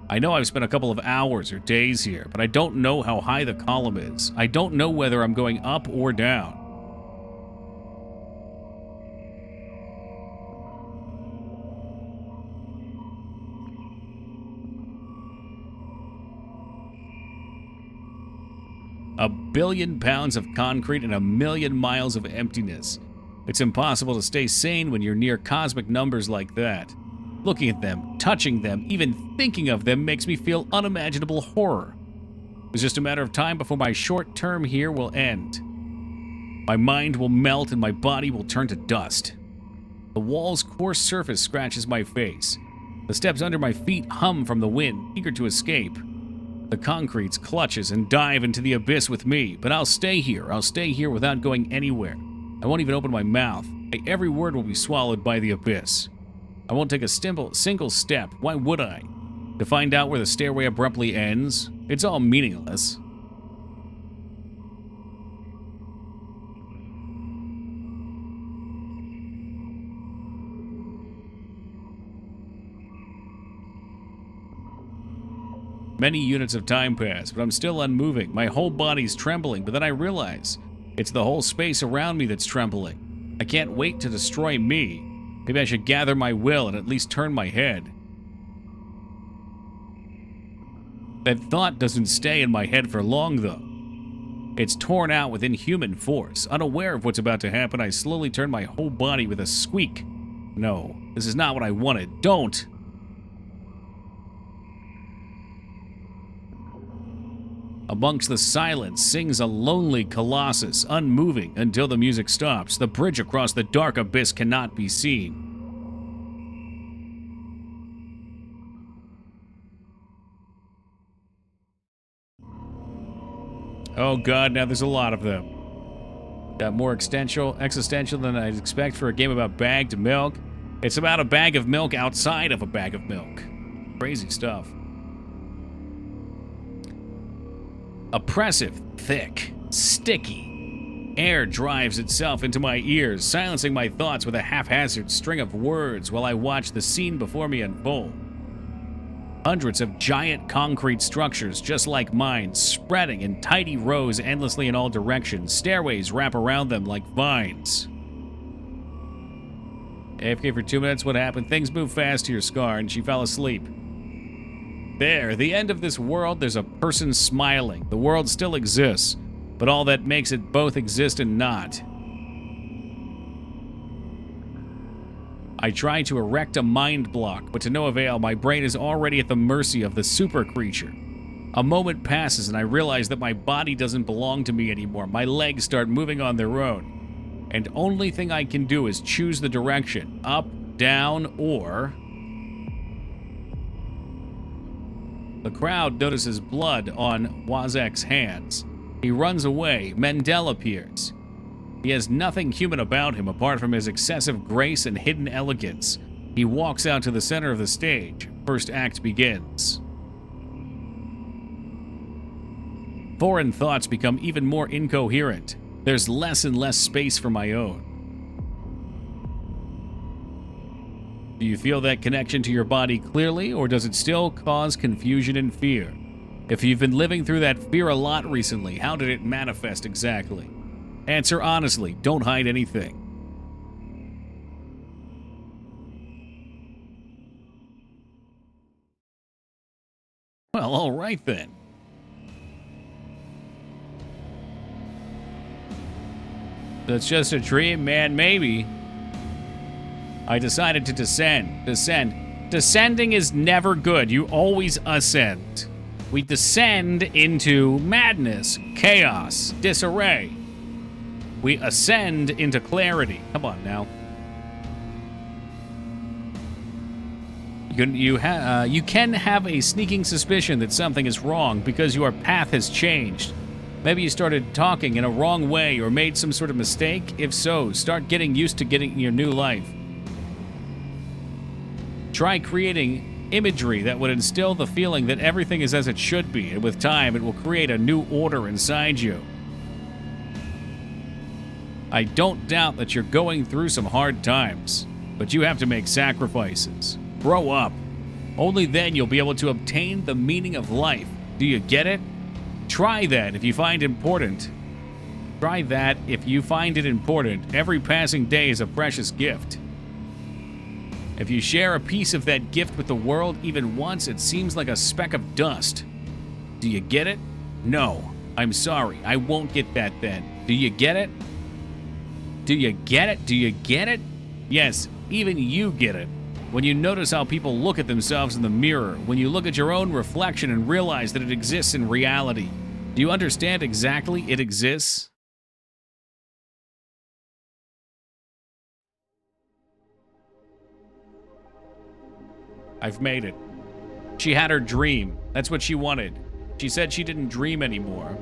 I know I've spent a couple of hours or days here, but I don't know how high the column is. I don't know whether I'm going up or down. A billion pounds of concrete and a million miles of emptiness. It's impossible to stay sane when you're near cosmic numbers like that. Looking at them, touching them, even thinking of them makes me feel unimaginable horror. It's just a matter of time before my short term here will end. My mind will melt and my body will turn to dust. The wall's coarse surface scratches my face. The steps under my feet hum from the wind, eager to escape. The concrete clutches and dive into the abyss with me, but I'll stay here. I'll stay here without going anywhere. I won't even open my mouth. Every word will be swallowed by the abyss. I won't take a single step. Why would I? To find out where the stairway abruptly ends? It's all meaningless. Many units of time pass, but I'm still unmoving. My whole body's trembling, but then I realize it's the whole space around me that's trembling. I can't wait to destroy me. Maybe I should gather my will and at least turn my head. That thought doesn't stay in my head for long, though. It's torn out with inhuman force. Unaware of what's about to happen, I slowly turn my whole body with a squeak. No, this is not what I wanted. Don't! Amongst the silence sings a lonely colossus, unmoving until the music stops. The bridge across the dark abyss cannot be seen. Oh god, now there's a lot of them. Got more existential than I'd expect for a game about bagged milk. It's about a bag of milk outside of a bag of milk. Crazy stuff. Oppressive, thick, sticky. Air drives itself into my ears, silencing my thoughts with a haphazard string of words while I watch the scene before me unfold. Hundreds of giant concrete structures just like mine, spreading in tidy rows endlessly in all directions. Stairways wrap around them like vines. AFK for 2 minutes, what happened? Things move fast to your scar, and she fell asleep. There, the end of this world, there's a person smiling. The world still exists, but all that makes it both exist and not. I try to erect a mind block, but to no avail. My brain is already at the mercy of the super creature. A moment passes and I realize that my body doesn't belong to me anymore. My legs start moving on their own. And only thing I can do is choose the direction, up, down, or... The crowd notices blood on Wazek's hands. He runs away. Mendel appears. He has nothing human about him apart from his excessive grace and hidden elegance. He walks out to the center of the stage. First act begins. Foreign thoughts become even more incoherent. There's less and less space for my own. Do you feel that connection to your body clearly, or does it still cause confusion and fear? If you've been living through that fear a lot recently, how did it manifest exactly? Answer honestly. Don't hide anything. Well, all right then. That's just a dream, man, maybe. I decided to descend. Descending is never good. You always ascend. We descend into madness, chaos, disarray. We ascend into clarity. Come on now. You can have a sneaking suspicion that something is wrong because your path has changed. Maybe you started talking in a wrong way or made some sort of mistake. If so, start getting used to getting your new life. Try creating imagery that would instill the feeling that everything is as it should be, and with time it will create a new order inside you. I don't doubt that you're going through some hard times, but you have to make sacrifices. Grow up. Only then you'll be able to obtain the meaning of life. Do you get it? Try that if you find important. Try that if you find it important. Every passing day is a precious gift. If you share a piece of that gift with the world even once, it seems like a speck of dust. Do you get it? No. I'm sorry. I won't get that then. Do you get it? Do you get it? Do you get it? Yes, even you get it. When you notice how people look at themselves in the mirror, when you look at your own reflection and realize that it exists in reality, do you understand exactly it exists? I've made it. She had her dream. That's what she wanted. She said she didn't dream anymore.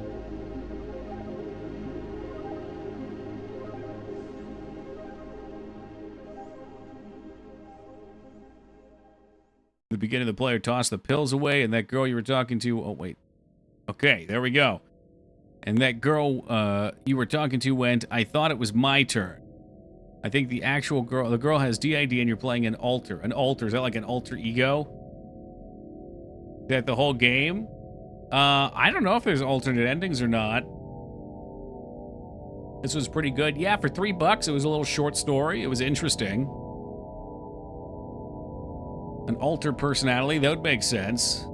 The beginning, the player tossed the pills away, and that girl you were talking to... Oh, wait. Okay, there we go. And that girl you were talking to went, I thought it was my turn. I think the actual girl... The girl has DID, and you're playing an alter. An alter, is that like an alter ego? Is that the whole game? I don't know if there's alternate endings or not. This was pretty good. Yeah, for $3, it was a little short story. It was interesting. An alter personality, that would make sense.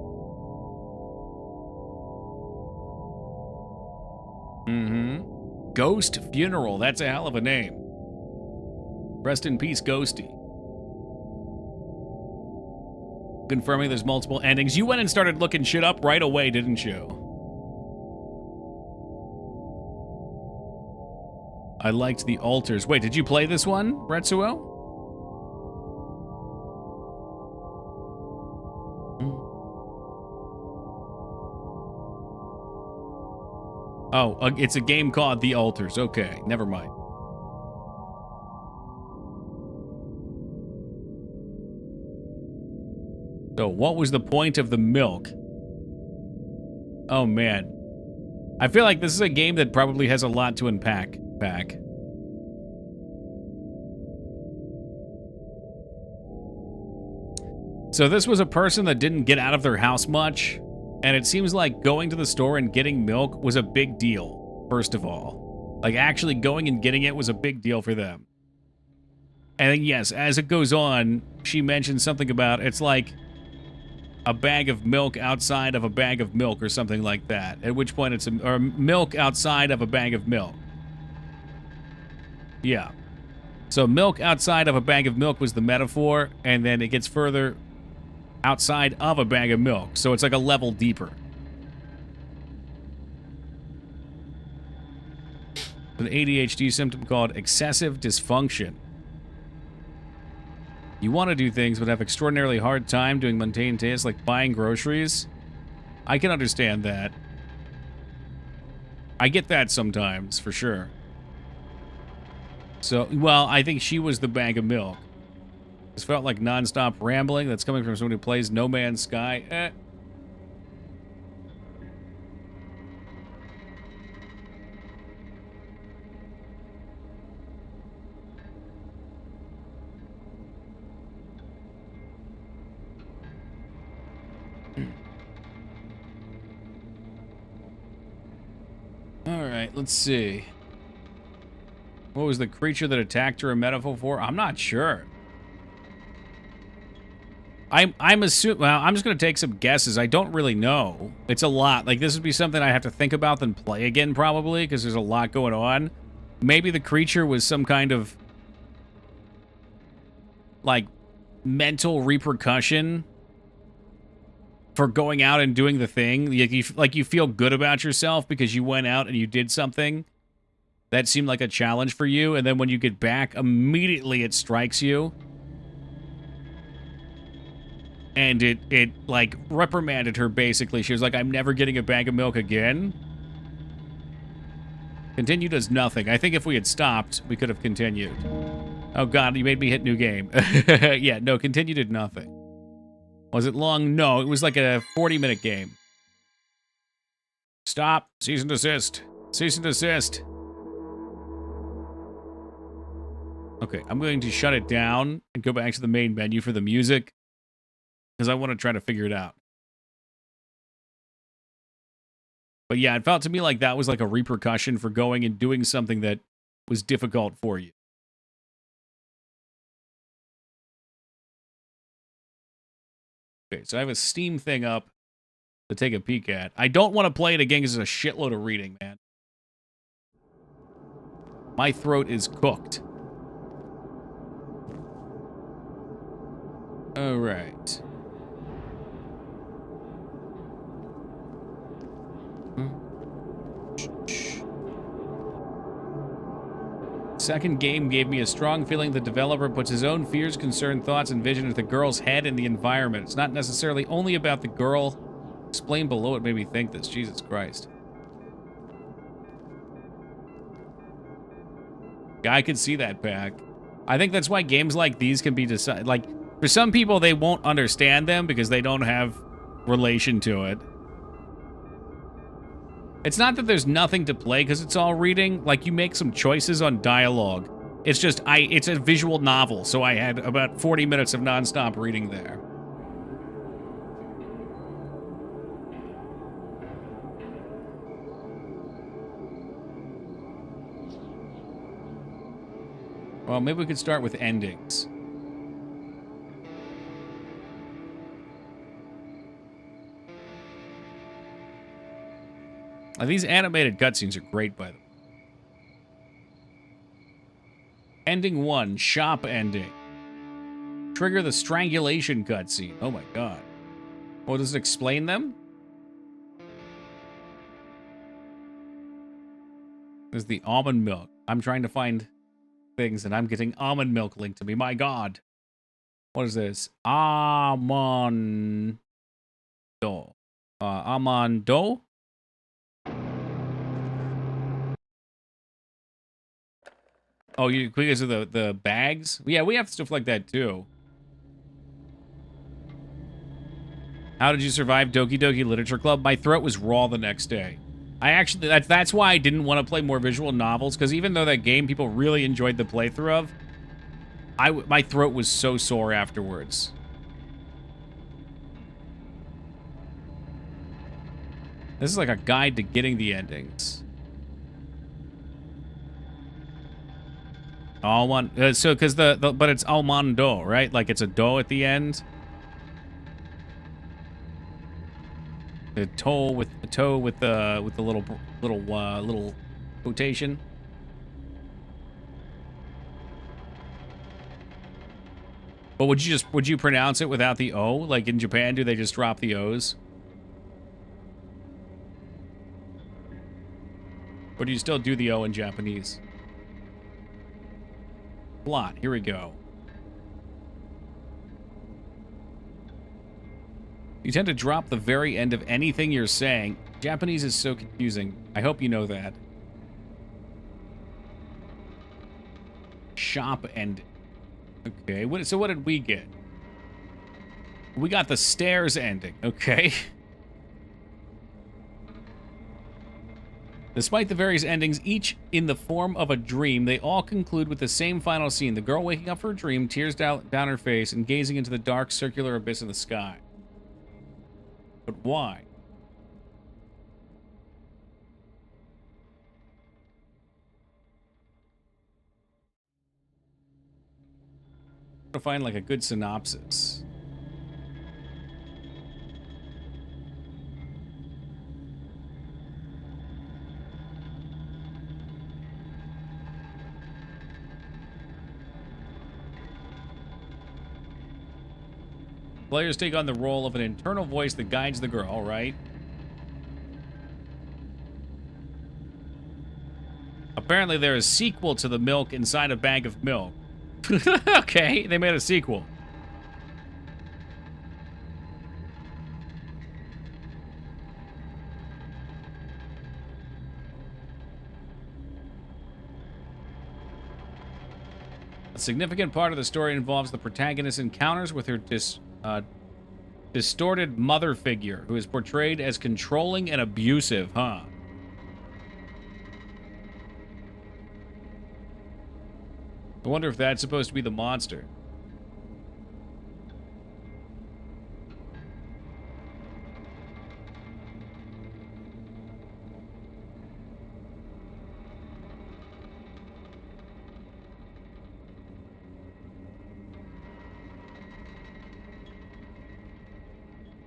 Ghost Funeral, that's a hell of a name. Rest in peace, Ghosty. Confirming there's multiple endings. You went and started looking shit up right away, didn't you? I liked the alters. Wait, did you play this one, Retsuo? Oh, it's a game called The Altars. Okay, never mind. So, what was the point of the milk? Oh, man. I feel like this is a game that probably has a lot to unpack back. So this was a person that didn't get out of their house much, and it seems like going to the store and getting milk was a big deal, first of all. Like, actually going and getting it was a big deal for them. And then, yes, as it goes on, she mentions something about it's like a bag of milk outside of a bag of milk or something like that. At which point it's or milk outside of a bag of milk. Yeah. So milk outside of a bag of milk was the metaphor, and then it gets further outside of a bag of milk. So it's like a level deeper. An ADHD symptom called excessive dysfunction. You want to do things but have extraordinarily hard time doing mundane tasks like buying groceries. I can understand that. I get that sometimes, for sure. So, well, I think she was the bag of milk. This felt like nonstop rambling that's coming from someone who plays No Man's Sky. Alright, let's see. What was the creature that attacked her a metaphor for? I'm not sure. I'm assuming, well, I'm just going to take some guesses. I don't really know. It's a lot. Like, this would be something I have to think about then play again, probably, because there's a lot going on. Maybe the creature was some kind of, like, mental repercussion for going out and doing the thing. Like, you feel good about yourself because you went out and you did something that seemed like a challenge for you, and then when you get back, immediately it strikes you. And it like, reprimanded her, basically. She was like, I'm never getting a bag of milk again. Continue does nothing. I think if we had stopped, we could have continued. Oh, God, you made me hit new game. Yeah, no, continue did nothing. Was it long? No, it was like a 40-minute game. Stop. Cease and desist. Cease and desist. Okay, I'm going to shut it down and go back to the main menu for the music, because I want to try to figure it out. But yeah, it felt to me like that was like a repercussion for going and doing something that was difficult for you. Okay, so I have a Steam thing up to take a peek at. I don't want to play it again because it's a shitload of reading, man. My throat is cooked. All right. Second game gave me a strong feeling the developer puts his own fears, concern, thoughts, and vision into the girl's head and the environment. It's not necessarily only about the girl. Explain below what made me think this. Jesus Christ. Yeah, I could see that, Pack. I think that's why games like these can be decided. Like, for some people, they won't understand them because they don't have relation to it. It's not that there's nothing to play because it's all reading. Like, you make some choices on dialogue. It's just, it's a visual novel, so I had about 40 minutes of nonstop reading there. Well, maybe we could start with endings. These animated cutscenes are great, by the way. Ending 1, shop ending. Trigger the strangulation cutscene. Oh my god. Well, does it explain them? There's the almond milk. I'm trying to find things, and I'm getting almond milk linked to me. My god. What is this? Almond. Almond dough? Oh, you because of the bags? Yeah, we have stuff like that too. How did you survive Doki Doki Literature Club? My throat was raw the next day. I actually, that's why I didn't want to play more visual novels, because even though that game people really enjoyed the playthrough of, my throat was so sore afterwards. This is like a guide to getting the endings. All one, so because but it's Almondo, right? Like it's a do at the end. The toe with the little quotation. But would you pronounce it without the O? Like in Japan, do they just drop the O's? Or do you still do the O in Japanese? Plot, here we go. You tend to drop the very end of anything you're saying. Japanese is so confusing. I hope you know that. Shop and... Okay, so what did we get? We got the stairs ending, okay. Despite the various endings, each in the form of a dream, they all conclude with the same final scene. The girl waking up from her dream, tears down her face, and gazing into the dark circular abyss in the sky. But why? To find like a good synopsis. Players take on the role of an internal voice that guides the girl, right? Apparently there is a sequel to The Milk Inside a Bag of Milk. Okay, they made a sequel. A significant part of the story involves the protagonist's encounters with her distorted mother figure, who is portrayed as controlling and abusive, huh? I wonder if that's supposed to be the monster.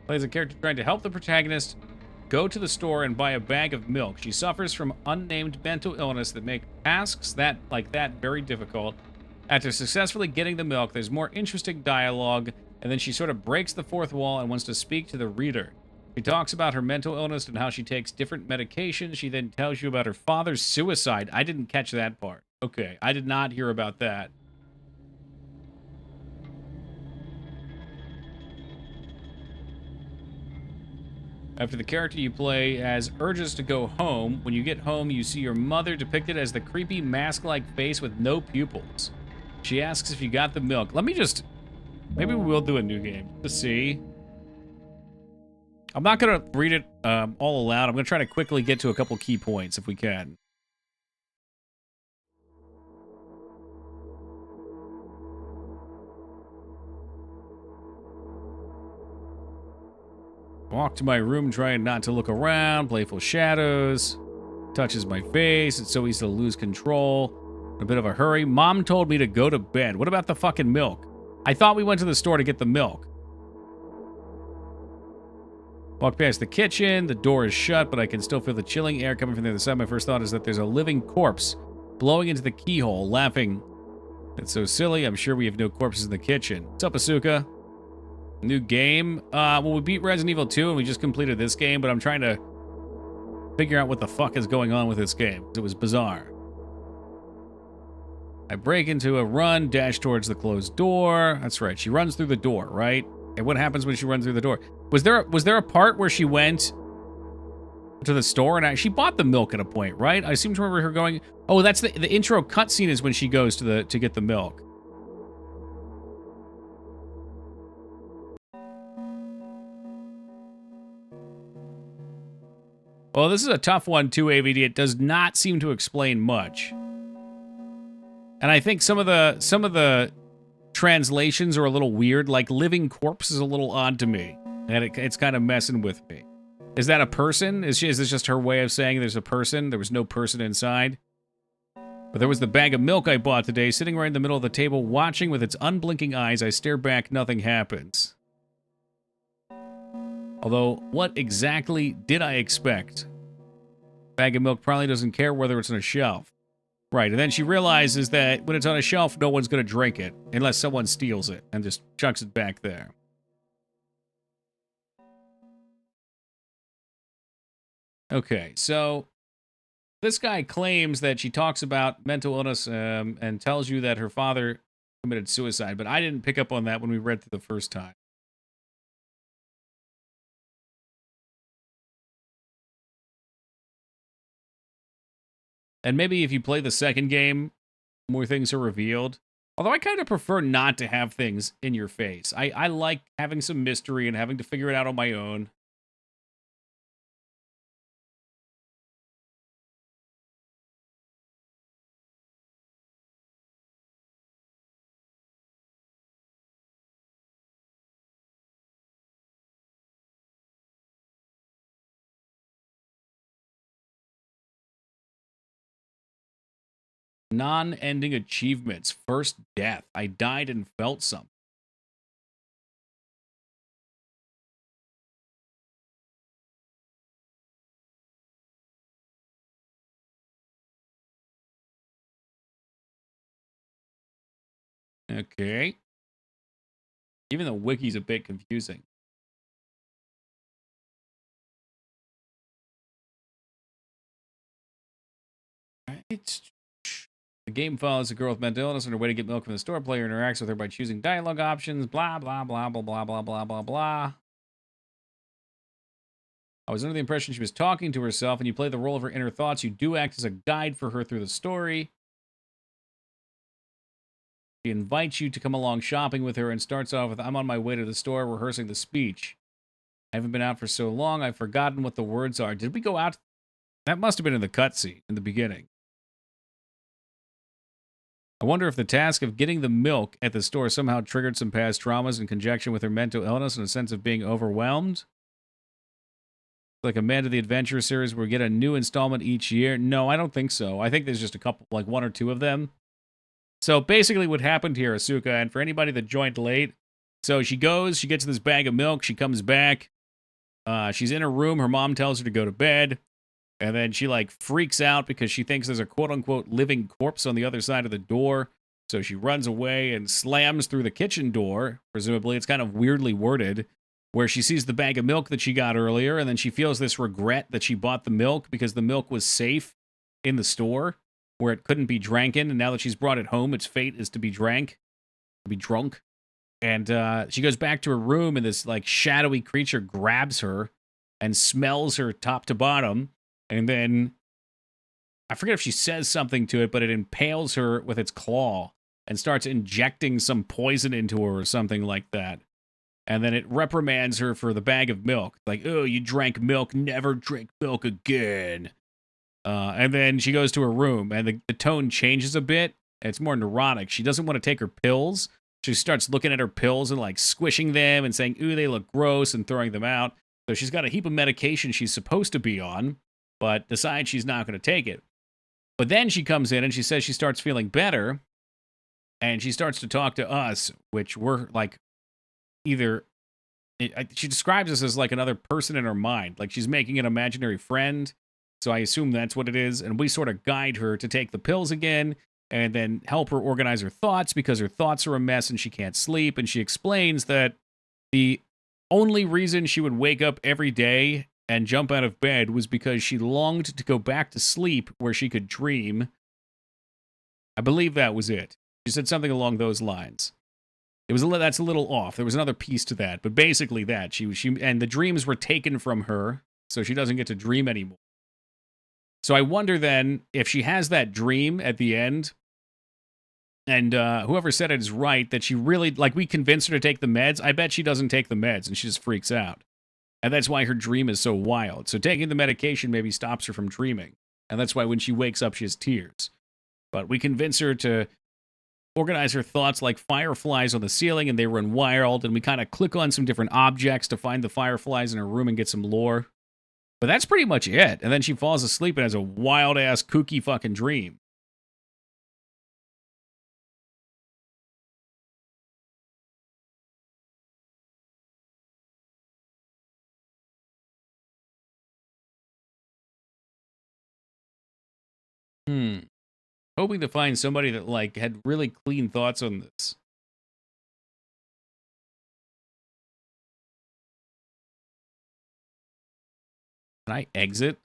Plays a character trying to help the protagonist go to the store and buy a bag of milk. She suffers from unnamed mental illness that make tasks like that very difficult. After successfully getting the milk, there's more interesting dialogue, and then she sort of breaks the fourth wall and wants to speak to the reader. She talks about her mental illness and how she takes different medications. She then tells you about her father's suicide. I didn't catch that part. Okay, I did not hear about that. After the character you play as urges to go home, when you get home, you see your mother depicted as the creepy mask-like face with no pupils. She asks if you got the milk. Let me just... Maybe we'll do a new game to see. I'm not going to read it all aloud. I'm going to try to quickly get to a couple key points if we can. Walk to my room, trying not to look around. Playful shadows. Touches my face. It's so easy to lose control. In a bit of a hurry. Mom told me to go to bed. What about the fucking milk? I thought we went to the store to get the milk. Walk past the kitchen. The door is shut, but I can still feel the chilling air coming from the other side. My first thought is that there's a living corpse blowing into the keyhole, laughing. It's so silly. I'm sure we have no corpses in the kitchen. What's up, Asuka? New game? Well, we beat Resident Evil 2 and we just completed this game, but I'm trying to figure out what the fuck is going on with this game. It was bizarre. I break into a run, dash towards the closed door. That's right, she runs through the door, right? And what happens when she runs through the door? Was there a part where she went to the store, and she bought the milk at a point, right? I seem to remember her going, oh, that's the intro cutscene is when she goes to get the milk. Well, this is a tough one too, AVD. It does not seem to explain much. And I think some of the translations are a little weird. Like living corpse is a little odd to me. And it's kind of messing with me. Is that a person? Is this just her way of saying there's a person? There was no person inside? But there was the bag of milk I bought today, sitting right in the middle of the table, watching with its unblinking eyes. I stare back, nothing happens. Although, what exactly did I expect? Bag of milk probably doesn't care whether it's on a shelf. Right, and then she realizes that when it's on a shelf, no one's going to drink it, unless someone steals it and just chucks it back there. Okay, so this guy claims that she talks about mental illness and tells you that her father committed suicide, but I didn't pick up on that when we read through the first time. And maybe if you play the second game, more things are revealed. Although I kind of prefer not to have things in your face. I like having some mystery and having to figure it out on my own. Non-ending achievements. First death. I died and felt something. Okay. Even the wiki's a bit confusing. Right. The game follows a girl with mental illness on her way to get milk from the store. Player interacts with her by choosing dialogue options. Blah, blah, blah, blah, blah, blah, blah, blah, blah. I was under the impression she was talking to herself, and you play the role of her inner thoughts. You do act as a guide for her through the story. She invites you to come along shopping with her and starts off with, I'm on my way to the store rehearsing the speech. I haven't been out for so long, I've forgotten what the words are. Did we go out? That must have been in the cutscene in the beginning. I wonder if the task of getting the milk at the store somehow triggered some past traumas in conjunction with her mental illness and a sense of being overwhelmed. Like Amanda the Adventure series where we get a new installment each year. No, I don't think so. I think there's just a couple, like one or two of them. So basically what happened here, Asuka, and for anybody that joined late, so she goes, she gets this bag of milk, she comes back, she's in her room, her mom tells her to go to bed, and then she like freaks out because she thinks there's a quote-unquote living corpse on the other side of the door, so she runs away and slams through the kitchen door, presumably. It's kind of weirdly worded, where she sees the bag of milk that she got earlier, and then she feels this regret that she bought the milk because the milk was safe in the store, where it couldn't be dranken, and now that she's brought it home, its fate is to be drank, to be drunk. And she goes back to her room, and this like shadowy creature grabs her and smells her top to bottom, and then I forget if she says something to it, but it impales her with its claw and starts injecting some poison into her or something like that. And then it reprimands her for the bag of milk. Like, oh, you drank milk, never drink milk again. And then she goes to her room, and the tone changes a bit. It's more neurotic. She doesn't want to take her pills. She starts looking at her pills and, like, squishing them and saying, ooh, they look gross, and throwing them out. So she's got a heap of medication she's supposed to be on, but decides she's not going to take it. But then she comes in, and she says she starts feeling better, and she starts to talk to us, which we're, like, either... she describes us as, like, another person in her mind. Like, she's making an imaginary friend. So I assume that's what it is, and we sort of guide her to take the pills again, and then help her organize her thoughts, because her thoughts are a mess and she can't sleep, and she explains that the only reason she would wake up every day and jump out of bed was because she longed to go back to sleep where she could dream. I believe that was it. She said something along those lines. That's a little off. There was another piece to that, but basically that. She and the dreams were taken from her so she doesn't get to dream anymore. So I wonder then if she has that dream at the end, and whoever said it is right, that she really, like, we convinced her to take the meds. I bet she doesn't take the meds and she just freaks out. And that's why her dream is so wild. So taking the medication maybe stops her from dreaming. And that's why when she wakes up, she has tears. But we convince her to organize her thoughts like fireflies on the ceiling, and they run wild, and we kind of click on some different objects to find the fireflies in her room and get some lore. But that's pretty much it. And then she falls asleep and has a wild-ass, kooky fucking dream. Hoping to find somebody that, like, had really clean thoughts on this. Can I exit?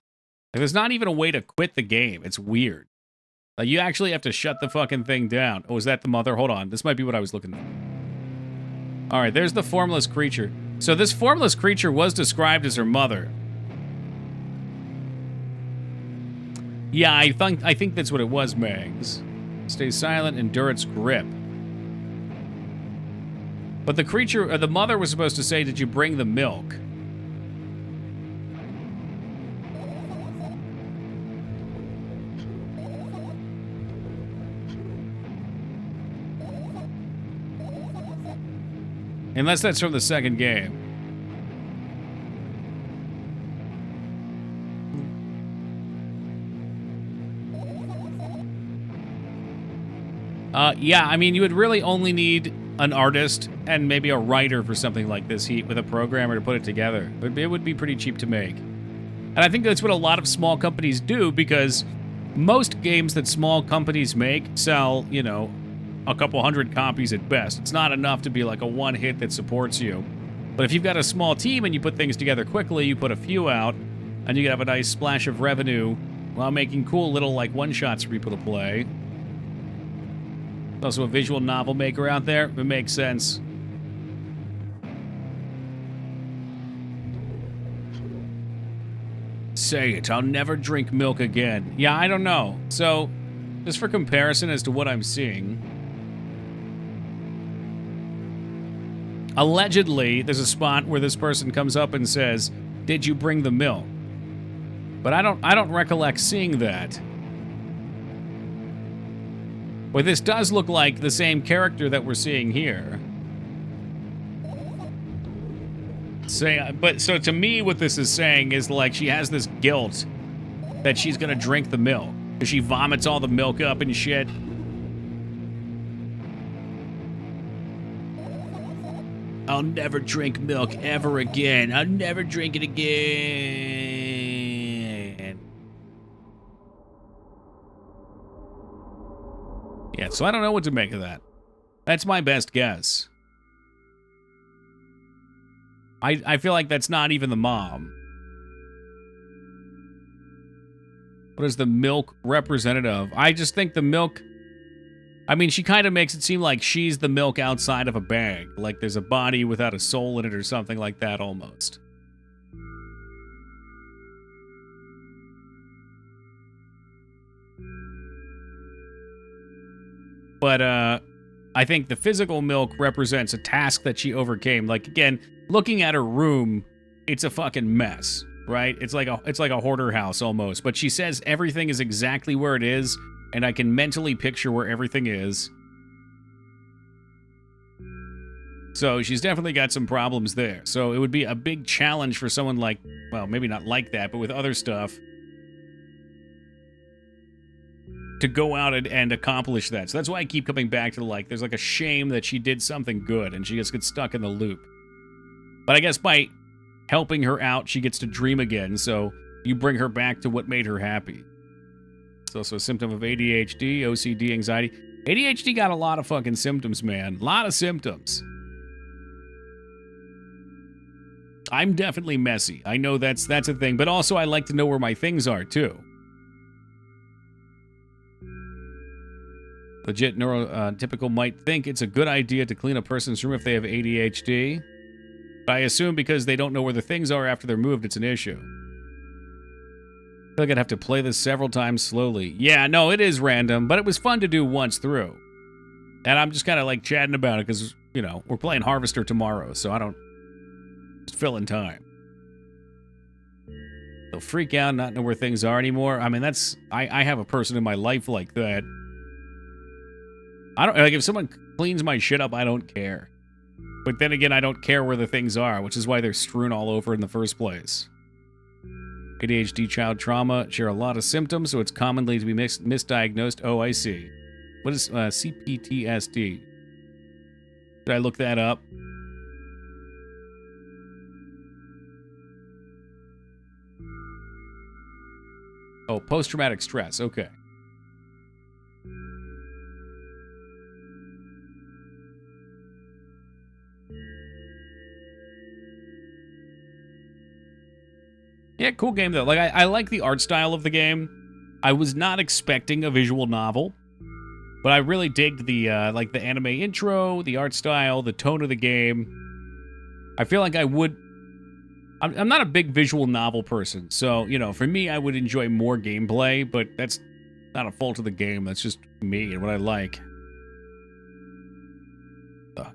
Like, there's not even a way to quit the game. It's weird. Like, you actually have to shut the fucking thing down. Oh, is that the mother? Hold on. This might be what I was looking for. All right, there's the formless creature. So this formless creature was described as her mother. Yeah, I think that's what it was, Mags. Stay silent, endure its grip. But the creature, or the mother was supposed to say, did you bring the milk? Unless that's from the second game. Yeah, I mean, you would really only need an artist and maybe a writer for something like this heat with a programmer to put it together. It would be pretty cheap to make. And I think that's what a lot of small companies do, because most games that small companies make sell, you know, a couple hundred copies at best. It's not enough to be like a one hit that supports you. But if you've got a small team and you put things together quickly, you put a few out, and you can have a nice splash of revenue while making cool little, like, one-shots for people to play. Also a visual novel maker out there. It makes sense. Say it. I'll never drink milk again. Yeah, I don't know. So, just for comparison as to what I'm seeing, allegedly, there's a spot where this person comes up and says, "Did you bring the milk?" But I don't recollect seeing that. Well, this does look like the same character that we're seeing here. So to me, what this is saying is, like, she has this guilt that she's gonna drink the milk, because she vomits all the milk up and shit. I'll never drink milk ever again. I'll never drink it again. Yeah, so I don't know what to make of that. That's my best guess. I feel like that's not even the mom. What is the milk representative? I just think the milk... I mean, she kind of makes it seem like she's the milk outside of a bag. Like there's a body without a soul in it or something like that almost. But, I think the physical milk represents a task that she overcame. Like, again, looking at her room, it's a fucking mess, right? It's like a hoarder house almost. But she says everything is exactly where it is, and I can mentally picture where everything is. So she's definitely got some problems there. So it would be a big challenge for someone like, well, maybe not like that, but with other stuff, to go out and accomplish that. So that's why I keep coming back to, like, there's like a shame that she did something good and she just gets stuck in the loop. But I guess by helping her out, she gets to dream again, so you bring her back to what made her happy. It's also a symptom of ADHD, OCD, anxiety. ADHD got a lot of fucking symptoms, man. A lot of symptoms. I'm definitely messy. I know that's a thing, but also I like to know where my things are, too. Legit neurotypical might think it's a good idea to clean a person's room if they have ADHD. But I assume because they don't know where the things are after they're moved, it's an issue. feel like I'd have to play this several times slowly. Yeah, no, it is random, but it was fun to do once through. And I'm just kind of like chatting about it because, you know, we're playing Harvester tomorrow, so I don't just fill in time. They'll freak out, not know where things are anymore. I mean, that's I have a person in my life like that. I don't like if someone cleans my shit up, I don't care. But then again, I don't care where the things are, which is why they're strewn all over in the first place. ADHD child trauma share a lot of symptoms, so it's commonly to be misdiagnosed. Oh, I see. What is CPTSD? Did I look that up? Oh, post-traumatic stress. Okay. Yeah, cool game though. Like I like the art style of the game. I was not expecting a visual novel, but I really digged the like the anime intro, the art style, the tone of the game. I feel like I would. I'm not a big visual novel person, so you know, for me, I would enjoy more gameplay. But that's not a fault of the game. That's just me and what I like.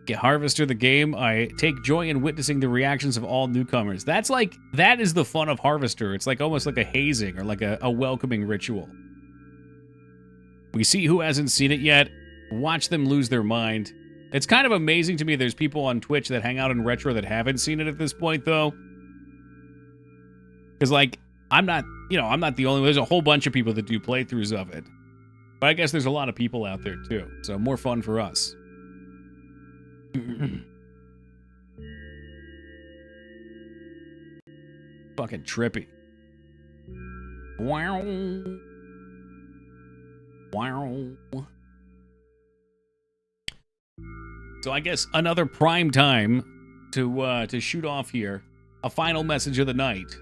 Get Harvester the game. I take joy in witnessing the reactions of all newcomers. That is the fun of Harvester. It's like almost like a hazing or like a welcoming ritual. We see who hasn't seen it yet. Watch them lose their mind. It's kind of amazing to me there's people on Twitch that hang out in retro that haven't seen it at this point though. Because like, I'm not the only one. There's a whole bunch of people that do playthroughs of it. But I guess there's a lot of people out there too. So more fun for us. Fucking trippy. Wow. Wow. So I guess another prime time to shoot off here. A final message of the night.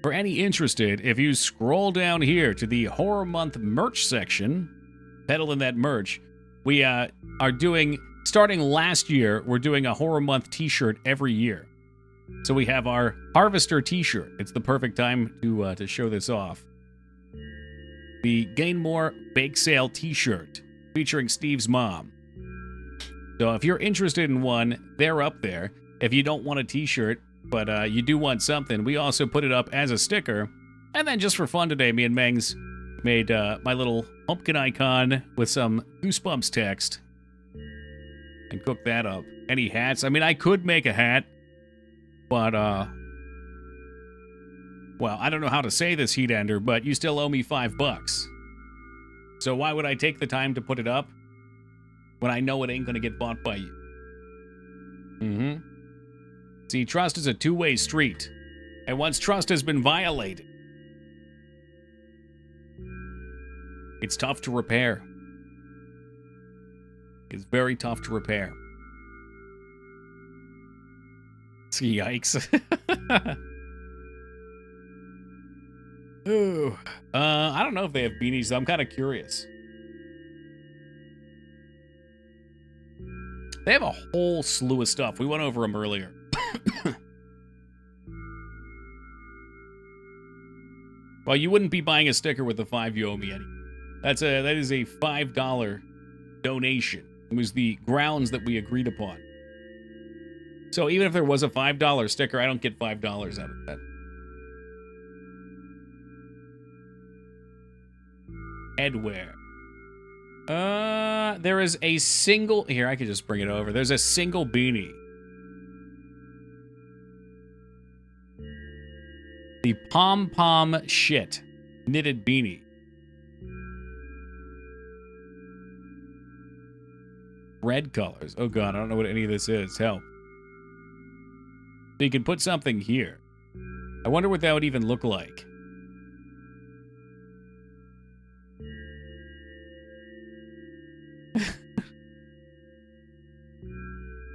For any interested, if you scroll down here to the Horror Month merch section, peddling that merch, we are doing, starting last year, we're doing a Horror Month t-shirt every year. So we have our Harvester t-shirt. It's the perfect time to show this off. The Gain More Bake Sale t-shirt featuring Steve's mom. So if you're interested in one, they're up there. If you don't want a t-shirt, but you do want something, we also put it up as a sticker. And then just for fun today, me and Mengs made my little pumpkin icon with some Goosebumps text and cooked that up. Any hats? I mean, I could make a hat, but, well, I don't know how to say this, Heat Ender, but you still owe me $5. So why would I take the time to put it up when I know it ain't gonna get bought by you? Mm-hmm. See, trust is a two-way street. And once trust has been violated, it's tough to repair. It's very tough to repair. Yikes. Ooh. I don't know if they have beanies. I'm kind of curious. They have a whole slew of stuff. We went over them earlier. Well, you wouldn't be buying a sticker with the $5 you owe me anyway. That is a $5 donation. It was the grounds that we agreed upon. So even if there was a $5 sticker, I don't get $5 out of that. Headwear. There is a single... Here, I could just bring it over. There's a single beanie. The Pom Pom Shit knitted beanie. Red colors. Oh god, I don't know what any of this is. Help. So you can put something here. I wonder what that would even look like.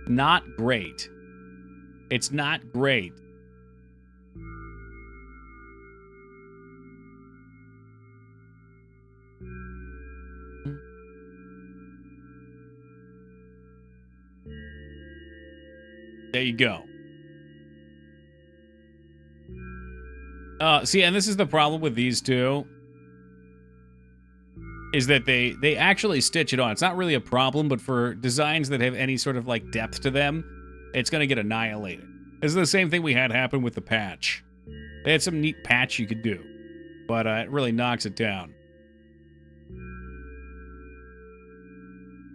Not great. It's not great. There you go. See, and this is the problem with these two, is that they actually stitch it on. It's not really a problem, but for designs that have any sort of like depth to them, it's going to get annihilated. This is the same thing we had happen with the patch. They had some neat patch you could do, but it really knocks it down.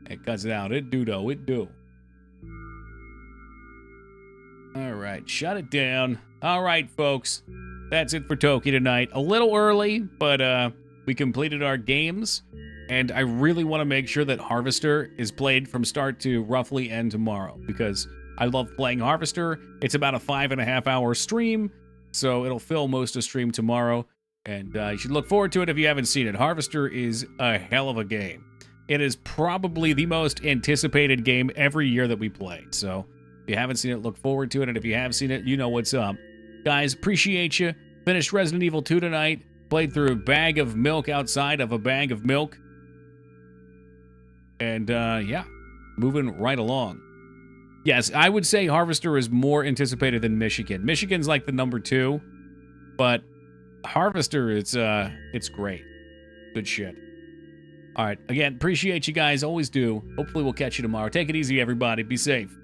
It cuts it out. It do, though. It do. All right, shut it down. All right, folks. That's it for Toki tonight. A little early, but we completed our games, and I really want to make sure that Harvester is played from start to roughly end tomorrow, because I love playing Harvester. It's about a 5.5 hour stream, so it'll fill most of stream tomorrow, and you should look forward to it if you haven't seen it. Harvester is a hell of a game. It is probably the most anticipated game every year that we play, so if you haven't seen it, look forward to it, and if you have seen it, you know what's up. Guys, appreciate you. Finished Resident Evil 2 tonight. Played through a bag of milk outside of a bag of milk. And, yeah, moving right along. Yes, I would say Harvester is more anticipated than Michigan. Michigan's like the number 2, but Harvester, it's great. Good shit. All right, again, appreciate you guys. Always do. Hopefully we'll catch you tomorrow. Take it easy, everybody. Be safe.